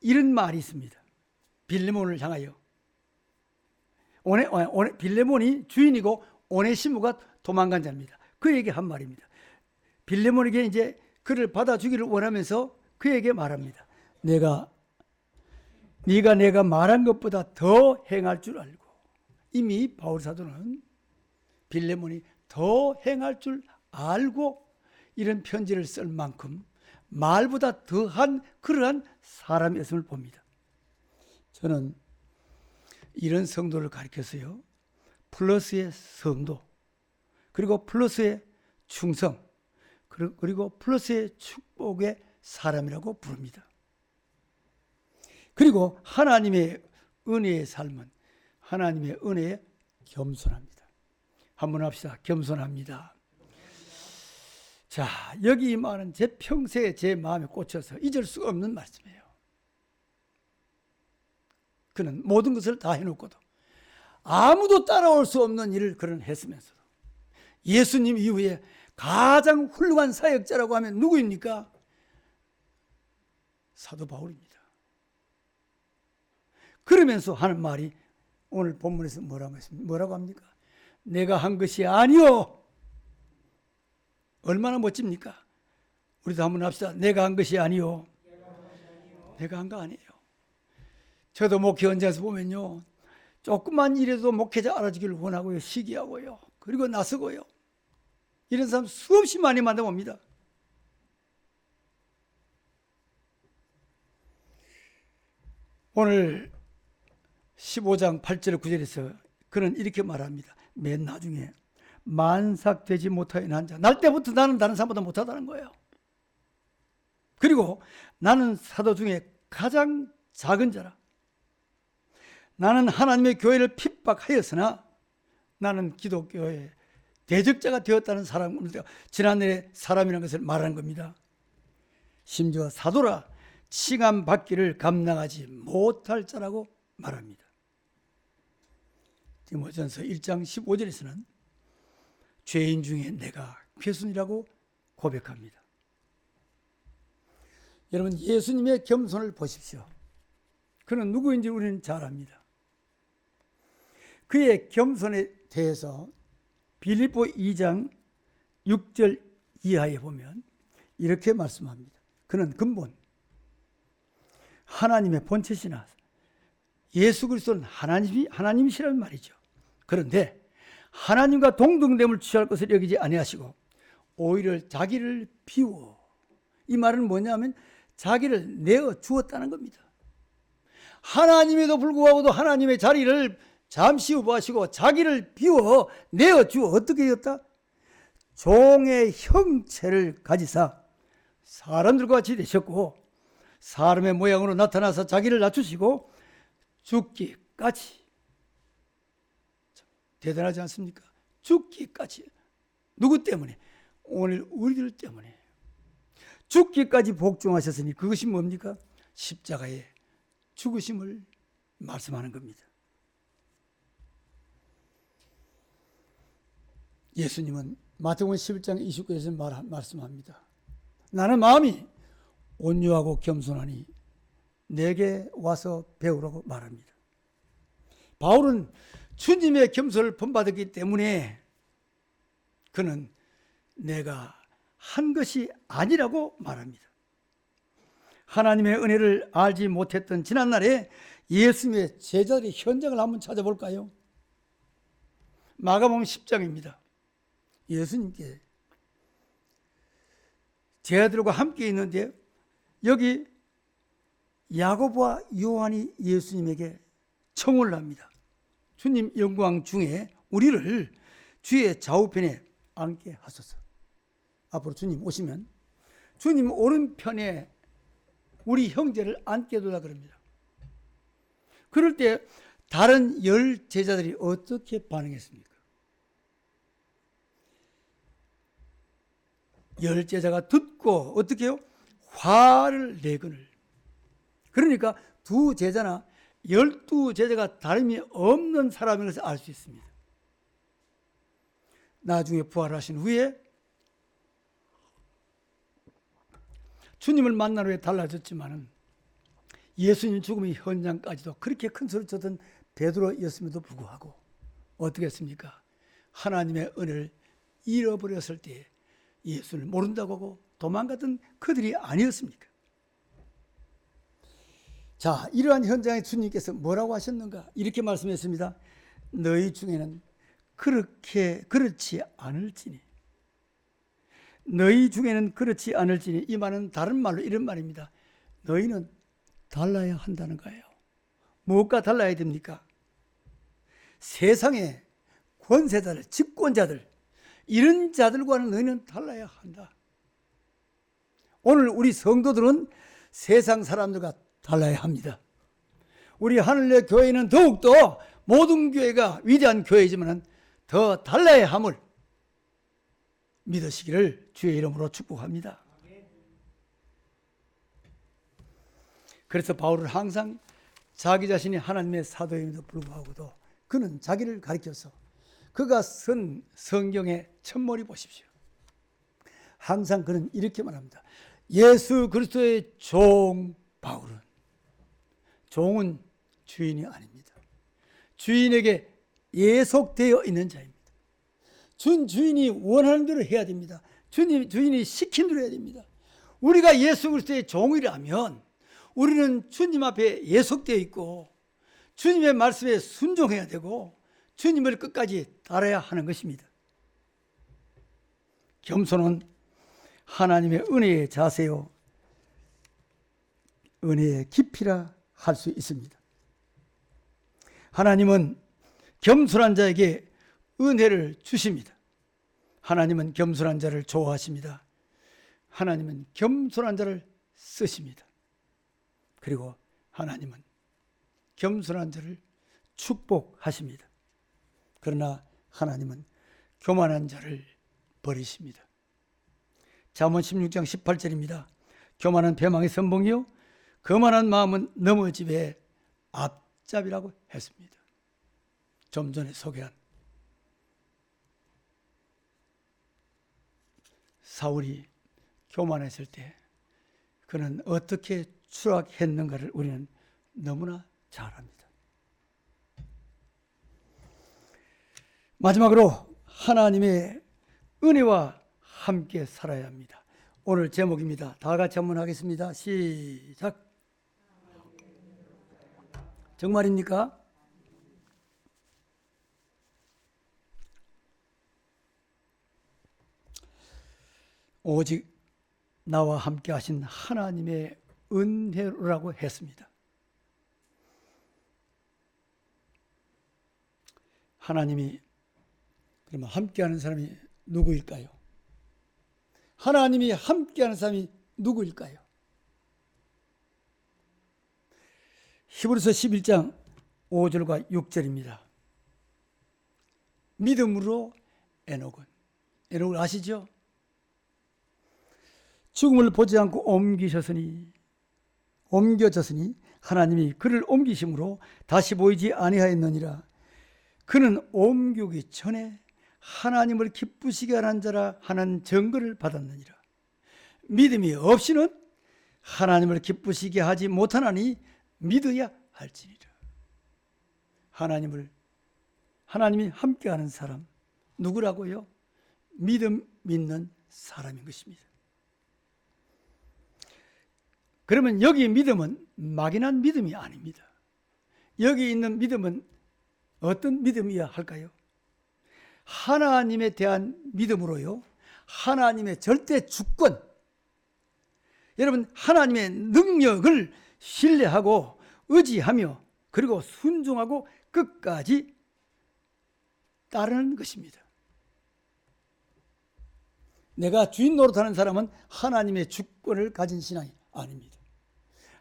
이런 말이 있습니다. 빌레몬을 향하여. 빌레몬이 주인이고 오네시모가 도망간 자입니다. 그에게 한 말입니다. 빌레몬에게 이제 그를 받아주기를 원하면서 그에게 말합니다. 네가 말한 것보다 더 행할 줄 알고. 이미 바울 사도는 빌레몬이 더 행할 줄 알고 이런 편지를 쓸 만큼 말보다 더한 그러한 사람이었음을 봅니다. 저는 이런 성도를 가리켜서요, 플러스의 성도, 그리고 플러스의 충성, 그리고 플러스의 축복의 사람이라고 부릅니다. 그리고 하나님의 은혜의 삶은 하나님의 은혜에 겸손합니다. 한번 합시다. 겸손합니다. 자, 여기 이 말은 제 평생에 제 마음에 꽂혀서 잊을 수 없는 말씀이에요. 그는 모든 것을 다 해놓고도 아무도 따라올 수 없는 일을 그는 했으면서도 예수님 이후에 가장 훌륭한 사역자라고 하면 누구입니까? 사도 바울입니다. 그러면서 하는 말이 오늘 본문에서 뭐라고 합니까? 내가 한 것이 아니요. 얼마나 멋집니까? 우리도 한번 합시다. 내가 한 것이 아니요. 내가 한 거 아니에요. 저도 목회 현장에서 보면요, 조금만 일해도 목회자 알아주기를 원하고요, 시기하고요, 그리고 나서고요. 이런 사람 수없이 많이 만나봅니다. 오늘 15장 8절 9절에서 그는 이렇게 말합니다. 맨 나중에 만삭되지 못하여 난 자, 날 때부터 나는 다른 사람보다 못하다는 거예요. 그리고 나는 사도 중에 가장 작은 자라. 나는 하나님의 교회를 핍박하였으나 나는 기독교의 대적자가 되었다는 사람입니다. 지난날의 사람이라는 것을 말하는 겁니다. 심지어 사도라 칭함 받기를 감당하지 못할 자라고 말합니다. 디모데전서 1장 15절에서는 죄인 중에 내가 괴순이라고 고백합니다. 여러분, 예수님의 겸손을 보십시오. 그는 누구인지 우리는 잘 압니다. 그의 겸손에 대해서 빌립보 2장 6절 이하에 보면 이렇게 말씀합니다. 그는 근본 하나님의 본체시나 예수 그리스도는 하나님이시라는 말이죠. 그런데 하나님과 동등됨을 취할 것을 여기지 아니하시고 오히려 자기를 비워, 이 말은 뭐냐면 자기를 내어 주었다는 겁니다. 하나님에도 불구하고도 하나님의 자리를 잠시 후보하시고 자기를 비워 내어 주어 어떻게 되었다? 종의 형체를 가지사 사람들과 같이 되셨고 사람의 모양으로 나타나서 자기를 낮추시고 죽기까지 대단하지 않습니까? 죽기까지. 누구 때문에? 오늘 우리들 때문에. 죽기까지 복종하셨으니 그것이 뭡니까? 십자가의 죽으심을 말씀하는 겁니다. 예수님은 마태복음 11장 29절에서 말씀합니다. 나는 마음이 온유하고 겸손하니 내게 와서 배우라고 말합니다. 바울은 주님의 겸손을 본받았기 때문에 그는 내가 한 것이 아니라고 말합니다. 하나님의 은혜를 알지 못했던 지난날에 예수님의 제자들의 현장을 한번 찾아볼까요? 마가복음 10장입니다. 예수님께 제자들과 함께 있는데 여기 야고보와 요한이 예수님에게 청혼을 합니다. 주님 영광 중에 우리를 주의 좌우편에 앉게 하소서. 앞으로 주님 오시면 주님 오른편에 우리 형제를 앉게 해달라 그럽니다. 그럴 때 다른 10 제자들이 어떻게 반응했습니까? 10 제자가 듣고 어떻게 해요? 화를 내거늘. 그러니까 2 제자나 12 제자가 다름이 없는 사람인 것을 알 수 있습니다. 나중에 부활하신 후에 주님을 만난 후에 달라졌지만은 예수님 죽음의 현장까지도 그렇게 큰 소리 쳤던 베드로였음에도 불구하고 어떻게 했습니까? 하나님의 은혜를 잃어버렸을 때 예수를 모른다고 하고 도망갔던 그들이 아니었습니까? 자, 이러한 현장에 주님께서 뭐라고 하셨는가? 이렇게 말씀했습니다. 너희 중에는 그렇지 않을지니. 너희 중에는 그렇지 않을지니. 이 말은 다른 말로 이런 말입니다. 너희는 달라야 한다는 거예요. 무엇과 달라야 됩니까? 세상의 권세자들, 집권자들, 이런 자들과는 너희는 달라야 한다. 오늘 우리 성도들은 세상 사람들과 달라야 합니다. 우리 하늘의 교회는 더욱더 모든 교회가 위대한 교회이지만 더 달라야 함을 믿으시기를 주의 이름으로 축복합니다. 그래서 바울은 항상 자기 자신이 하나님의 사도임에도 불구하고도 그는 자기를 가리켜서 그가 쓴 성경의 첫머리 보십시오. 항상 그는 이렇게 말합니다. 예수 그리스도의 종 바울은, 종은 주인이 아닙니다. 주인에게 예속되어 있는 자입니다. 주인이 원하는 대로 해야 됩니다. 주인이 시킨 대로 해야 됩니다. 우리가 예수 그리스도의 종이라면 우리는 주님 앞에 예속되어 있고 주님의 말씀에 순종해야 되고 주님을 끝까지 따라야 하는 것입니다. 겸손은 하나님의 은혜의 자세요, 은혜의 깊이라 할 수 있습니다. 하나님은 겸손한 자에게 은혜를 주십니다. 하나님은 겸손한 자를 좋아하십니다. 하나님은 겸손한 자를 쓰십니다. 그리고 하나님은 겸손한 자를 축복하십니다. 그러나 하나님은 교만한 자를 버리십니다. 잠언 16장 18절입니다. 교만은 배망의 선봉이요 거만한 마음은 넘어집의 앞잡이라고 했습니다. 좀 전에 소개한 사울이 교만했을 때 그는 어떻게 추락했는가를 우리는 너무나 잘 압니다. 마지막으로 하나님의 은혜와 함께 살아야 합니다. 오늘 제목입니다. 다 같이 한번 하겠습니다. 시작. 정말입니까? 오직 나와 함께 하신 하나님의 은혜라고 했습니다. 하나님이 그러면 함께하는 사람이 누구일까요? 하나님이 함께하는 사람이 누구일까요? 히브리서 11장 5절과 6절입니다. 믿음으로 에녹을 아시죠? 죽음을 보지 않고 옮겨졌으니 하나님이 그를 옮기심으로 다시 보이지 아니하였느니라. 그는 옮기기 전에 하나님을 기쁘시게 하는 자라 하는 증거를 받았느니라. 믿음이 없이는 하나님을 기쁘시게 하지 못하나니 믿어야 할지니라. 하나님이 함께하는 사람 누구라고요? 믿음 있는 사람인 것입니다. 그러면 여기 믿음은 막연한 믿음이 아닙니다. 여기 있는 믿음은 어떤 믿음이어야 할까요? 하나님에 대한 믿음으로요. 하나님의 절대 주권, 여러분 하나님의 능력을 신뢰하고 의지하며 그리고 순종하고 끝까지 따르는 것입니다. 내가 주인 노릇하는 사람은 하나님의 주권을 가진 신앙이 아닙니다.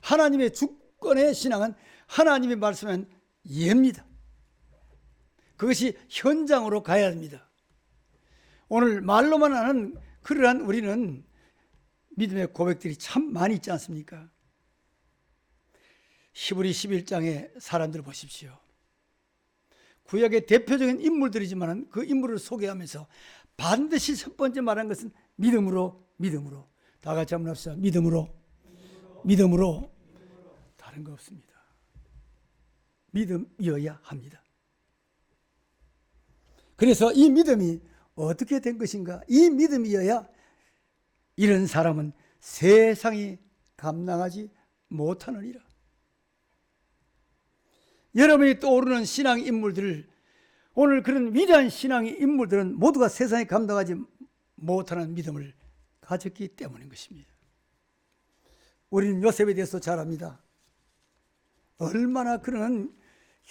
하나님의 주권의 신앙은 하나님의 말씀은 예입니다. 그것이 현장으로 가야 합니다. 오늘 말로만 하는 그러한 우리는 믿음의 고백들이 참 많이 있지 않습니까? 히브리 11장의 사람들을 보십시오. 구약의 대표적인 인물들이지만 그 인물을 소개하면서 반드시 첫 번째 말한 것은 믿음으로. 다 같이 한번 합시다. 믿음으로. 다른 거 없습니다. 믿음이어야 합니다. 그래서 이 믿음이 어떻게 된 것인가? 이 믿음이어야 이런 사람은 세상이 감당하지 못하느니라. 여러분이 떠오르는 신앙 인물들, 오늘 그런 위대한 신앙 인물들은 모두가 세상에 감당하지 못하는 믿음을 가졌기 때문인 것입니다. 우리는 요셉에 대해서 잘 압니다. 얼마나 그는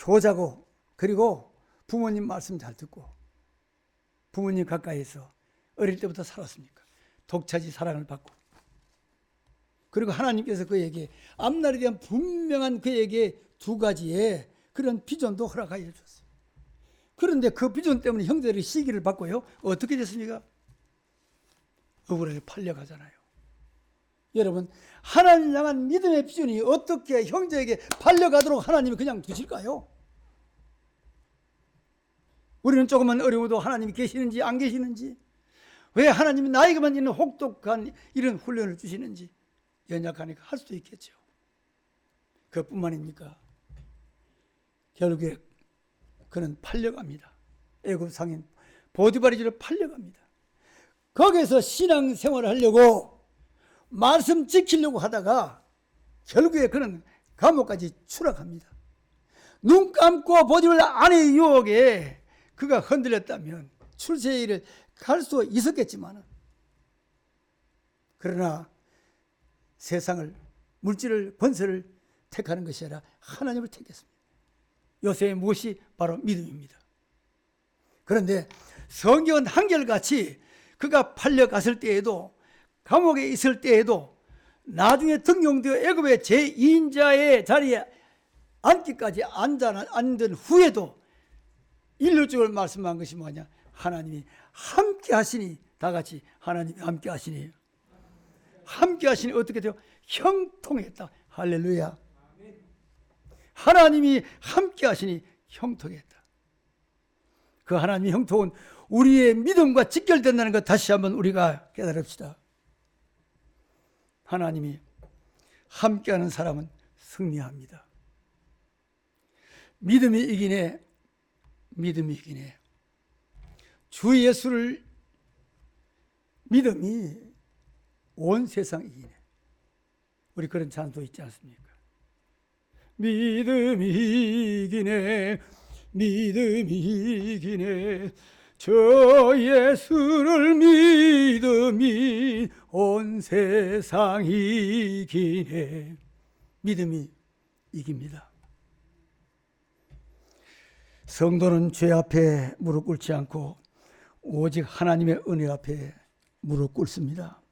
효자고 그리고 부모님 말씀 잘 듣고 부모님 가까이에서 어릴 때부터 살았습니까? 독차지 사랑을 받고 그리고 하나님께서 그에게 앞날에 대한 분명한 그에게 두 가지의 그런 비전도 허락하여 주셨어요. 그런데 그 비전 때문에 형제들이 시기를 받고요. 어떻게 됐습니까? 억울하게 팔려가잖아요. 여러분, 하나님 향한 믿음의 비전이 어떻게 형제에게 팔려가도록 하나님이 그냥 두실까요? 우리는 조금만 어려워도 하나님이 계시는지 안 계시는지, 왜 하나님이 나에게만 있는 혹독한 이런 훈련을 주시는지 연약하니까 할 수도 있겠죠. 그것뿐만입니까? 결국에 그는 팔려갑니다. 애굽 상인 보디바리지로 팔려갑니다. 거기에서 신앙생활을 하려고 말씀 지키려고 하다가 결국에 그는 감옥까지 추락합니다. 눈 감고 보디바리 아내의 유혹에 그가 흔들렸다면 출세일을 갈 수 있었겠지만 그러나 세상을 물질을 권세를 택하는 것이 아니라 하나님을 택했습니다. 요셉의 무엇이 바로 믿음입니다. 그런데 성경은 한결같이 그가 팔려갔을 때에도 감옥에 있을 때에도 나중에 등용되어 애굽의 제2인자의 자리에 앉기까지 앉은 후에도 일률적으로 말씀한 것이 뭐냐? 하나님이 함께 하시니, 다 같이 하나님이 함께 하시니, 함께 하시니 어떻게 돼요? 형통했다. 할렐루야. 하나님이 함께 하시니 형통했다. 그 하나님의 형통은 우리의 믿음과 직결된다는 것 다시 한번 우리가 깨달읍시다. 하나님이 함께하는 사람은 승리합니다. 믿음이 이기네. 주 예수를 믿음이 온 세상 이기네. 우리 그런 찬도 있지 않습니까? 믿음이 이기네. 저 예수를 믿음이 온 세상 이기네. 믿음이 이깁니다. 성도는 죄 앞에 무릎 꿇지 않고 오직 하나님의 은혜 앞에 무릎 꿇습니다.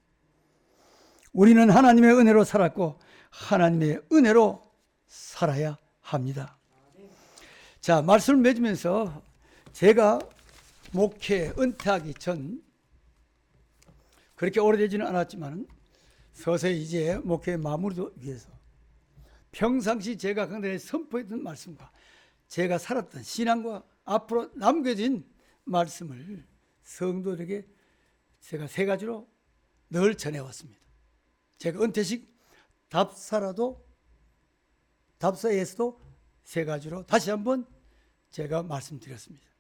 우리는 하나님의 은혜로 살았고 하나님의 은혜로 살아야 합니다. 자, 말씀을 맺으면서 제가 목회 은퇴하기 전 그렇게 오래되지는 않았지만 서서히 이제 목회 마무리도 위해서 평상시 제가 강단에 선포했던 말씀과 제가 살았던 신앙과 앞으로 남겨진 말씀을 성도들에게 제가 세 가지로 늘 전해왔습니다. 제가 은퇴식 답사에서도 세 가지로 다시 한번 제가 말씀드렸습니다.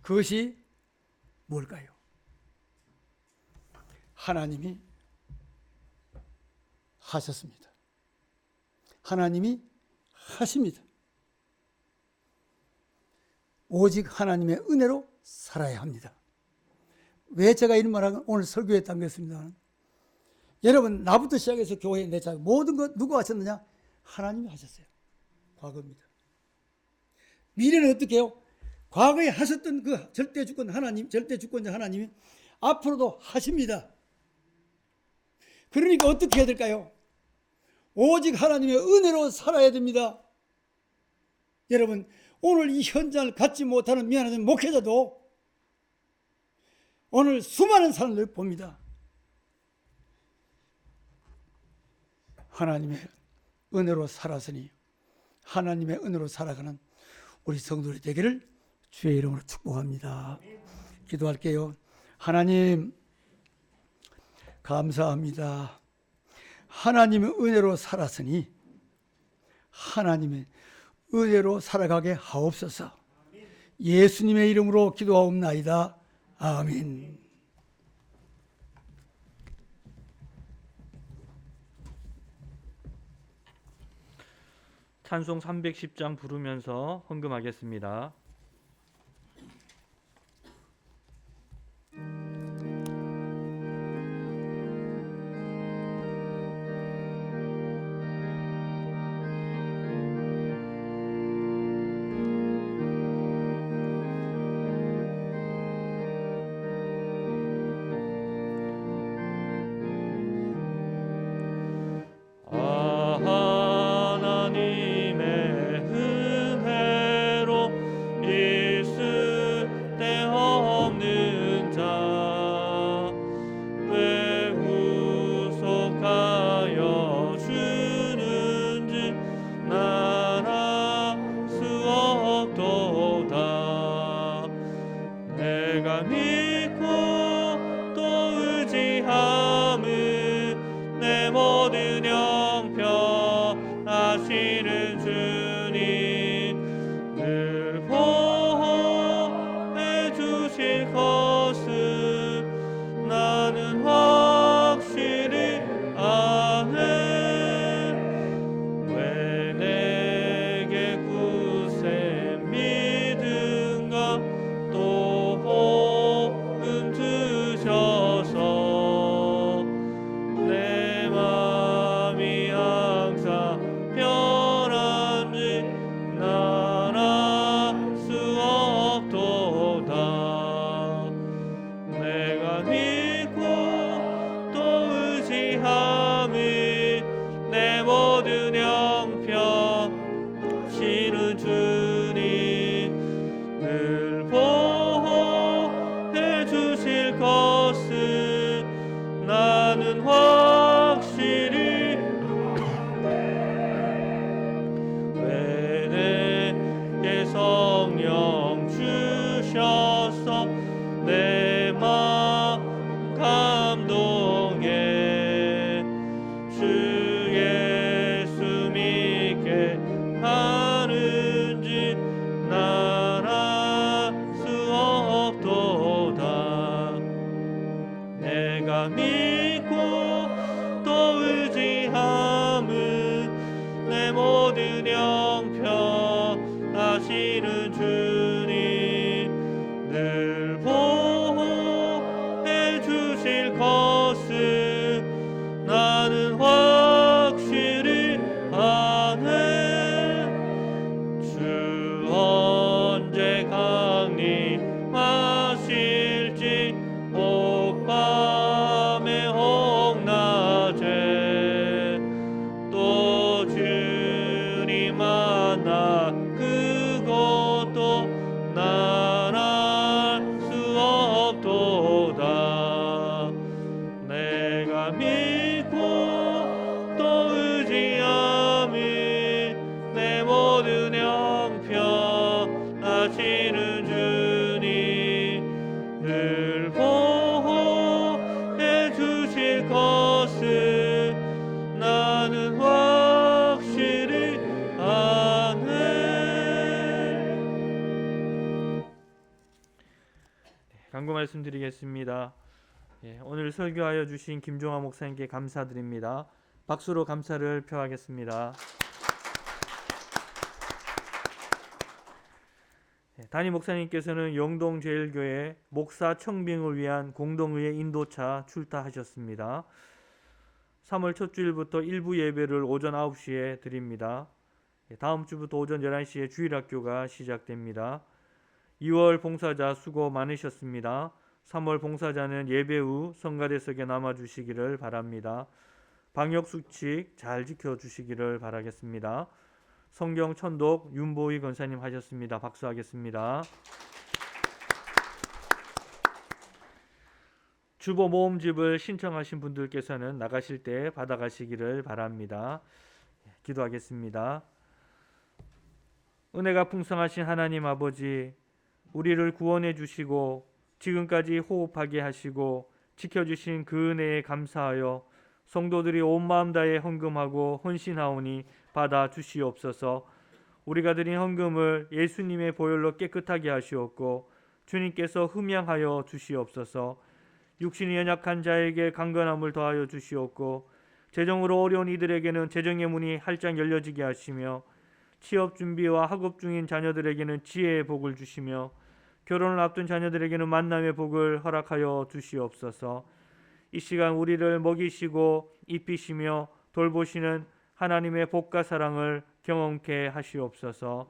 그것이 뭘까요? 하나님이 하셨습니다. 하나님이 하십니다. 오직 하나님의 은혜로 살아야 합니다. 왜 제가 이런 말을 오늘 설교에 담겼습니다. 여러분, 나부터 시작해서 교회에 내자 모든 것 누가 하셨느냐? 하나님이 하셨어요. 과거입니다. 미래는 어떻게 해요? 과거에 하셨던 그 절대주권자 하나님이 앞으로도 하십니다. 그러니까 어떻게 해야 될까요? 오직 하나님의 은혜로 살아야 됩니다. 여러분, 오늘 이 현장을 갖지 못하는 미안한 목회자도 오늘 수많은 사람들 봅니다. 하나님의 은혜로 살았으니 하나님의 은혜로 살아가는 우리 성도들이 되기를 주의 이름으로 축복합니다. 기도할게요. 하나님 감사합니다. 하나님의 은혜로 살았으니 하나님의 은혜로 살아가게 하옵소서. 예수님의 이름으로 기도하옵나이다. 아멘. 찬송 310장 부르면서 헌금하겠습니다. 또 주님 만나 그곳 간구 말씀드리겠습니다. 오늘 설교하여 주신 김종화 목사님께 감사드립니다. 박수로 감사를 표하겠습니다. 담임 목사님께서는 영동제일교회 목사 청빙을 위한 공동의회 인도차 출타하셨습니다. 3월 첫 주일부터 일부 예배를 오전 9시에 드립니다. 다음 주부터 오전 11시에 주일학교가 시작됩니다. 2월 봉사자 수고 많으셨습니다. 3월 봉사자는 예배 후 성가대석에 남아주시기를 바랍니다. 방역수칙 잘 지켜주시기를 바라겠습니다. 성경 천독 윤보희 권사님 하셨습니다. 박수하겠습니다. 주보 모음집을 신청하신 분들께서는 나가실 때 받아가시기를 바랍니다. 기도하겠습니다. 은혜가 풍성하신 하나님 아버지, 우리를 구원해 주시고 지금까지 호흡하게 하시고 지켜주신 그 은혜에 감사하여 성도들이 온 마음 다해 헌금하고 헌신하오니 받아 주시옵소서. 우리가 드린 헌금을 예수님의 보혈로 깨끗하게 하시옵고 주님께서 흠양하여 주시옵소서. 육신이 연약한 자에게 강건함을 더하여 주시옵고 재정으로 어려운 이들에게는 재정의 문이 활짝 열려지게 하시며 취업 준비와 학업 중인 자녀들에게는 지혜의 복을 주시며 결혼을 앞둔 자녀들에게는 만남의 복을 허락하여 주시옵소서. 이 시간 우리를 먹이시고 입히시며 돌보시는 하나님의 복과 사랑을 경험케 하시옵소서.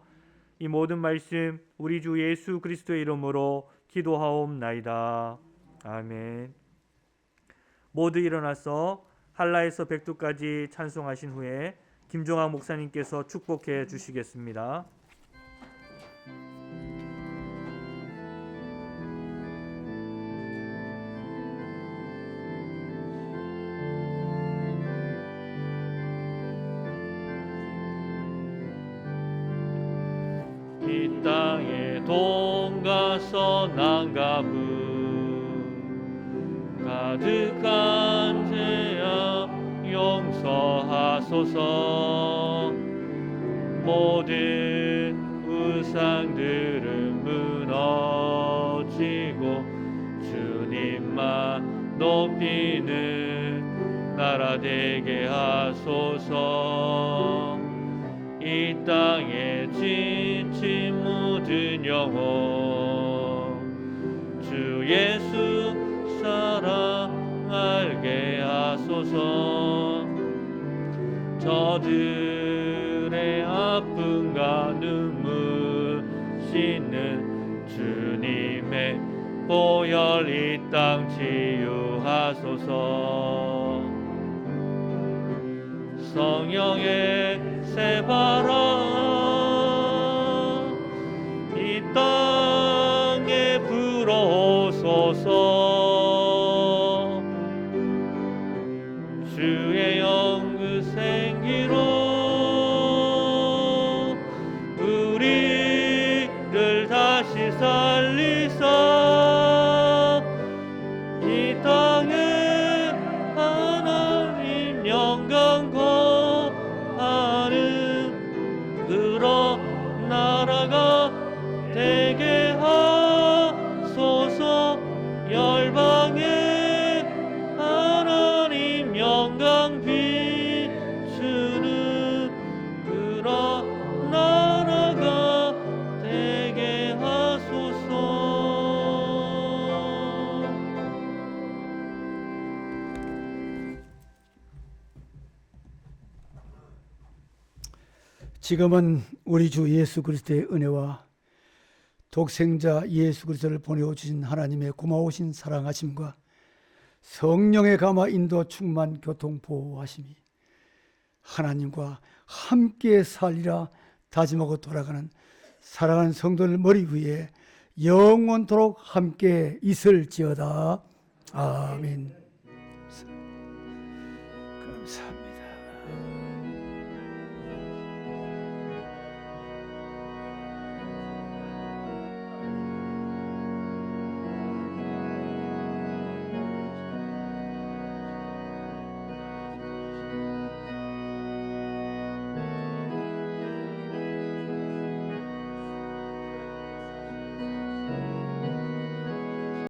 이 모든 말씀 우리 주 예수 그리스도의 이름으로 기도하옵나이다. 아멘. 모두 일어나서 한라에서 백두까지 찬송하신 후에 김종학 목사님께서 축복해 주시겠습니다. 이 땅에 동가서 난가부 가득한 죄악 용서하소서. 모든 우상들은 무너지고 주님만 높이는 나라 되게 하소서. 이 땅에 지친 모든 영혼 주 예수 사랑 알게 하소서. 저들의 아픔과 눈물 씻는 주님의 보혈 이 땅 치유하소서. 성령의 새 바람 이 땅에 불어오소서. 주의 영그 생기로 우리를 다시 살리사 이 땅에 하나님 영광 거하는 그런 나라가 되게 하소서. 열방에 하나님 영광 비추는 그런 나라가 되게 하소서. 지금은 우리 주 예수 그리스도의 은혜와 독생자 예수 그리스도를 보내어 주신 하나님의 고마우신 사랑하심과 성령의 감화 인도 충만 교통 보호하심이 하나님과 함께 살리라 다짐하고 돌아가는 사랑하는 성도들 머리 위에 영원토록 함께 있을지어다. 아멘. 감사합니다.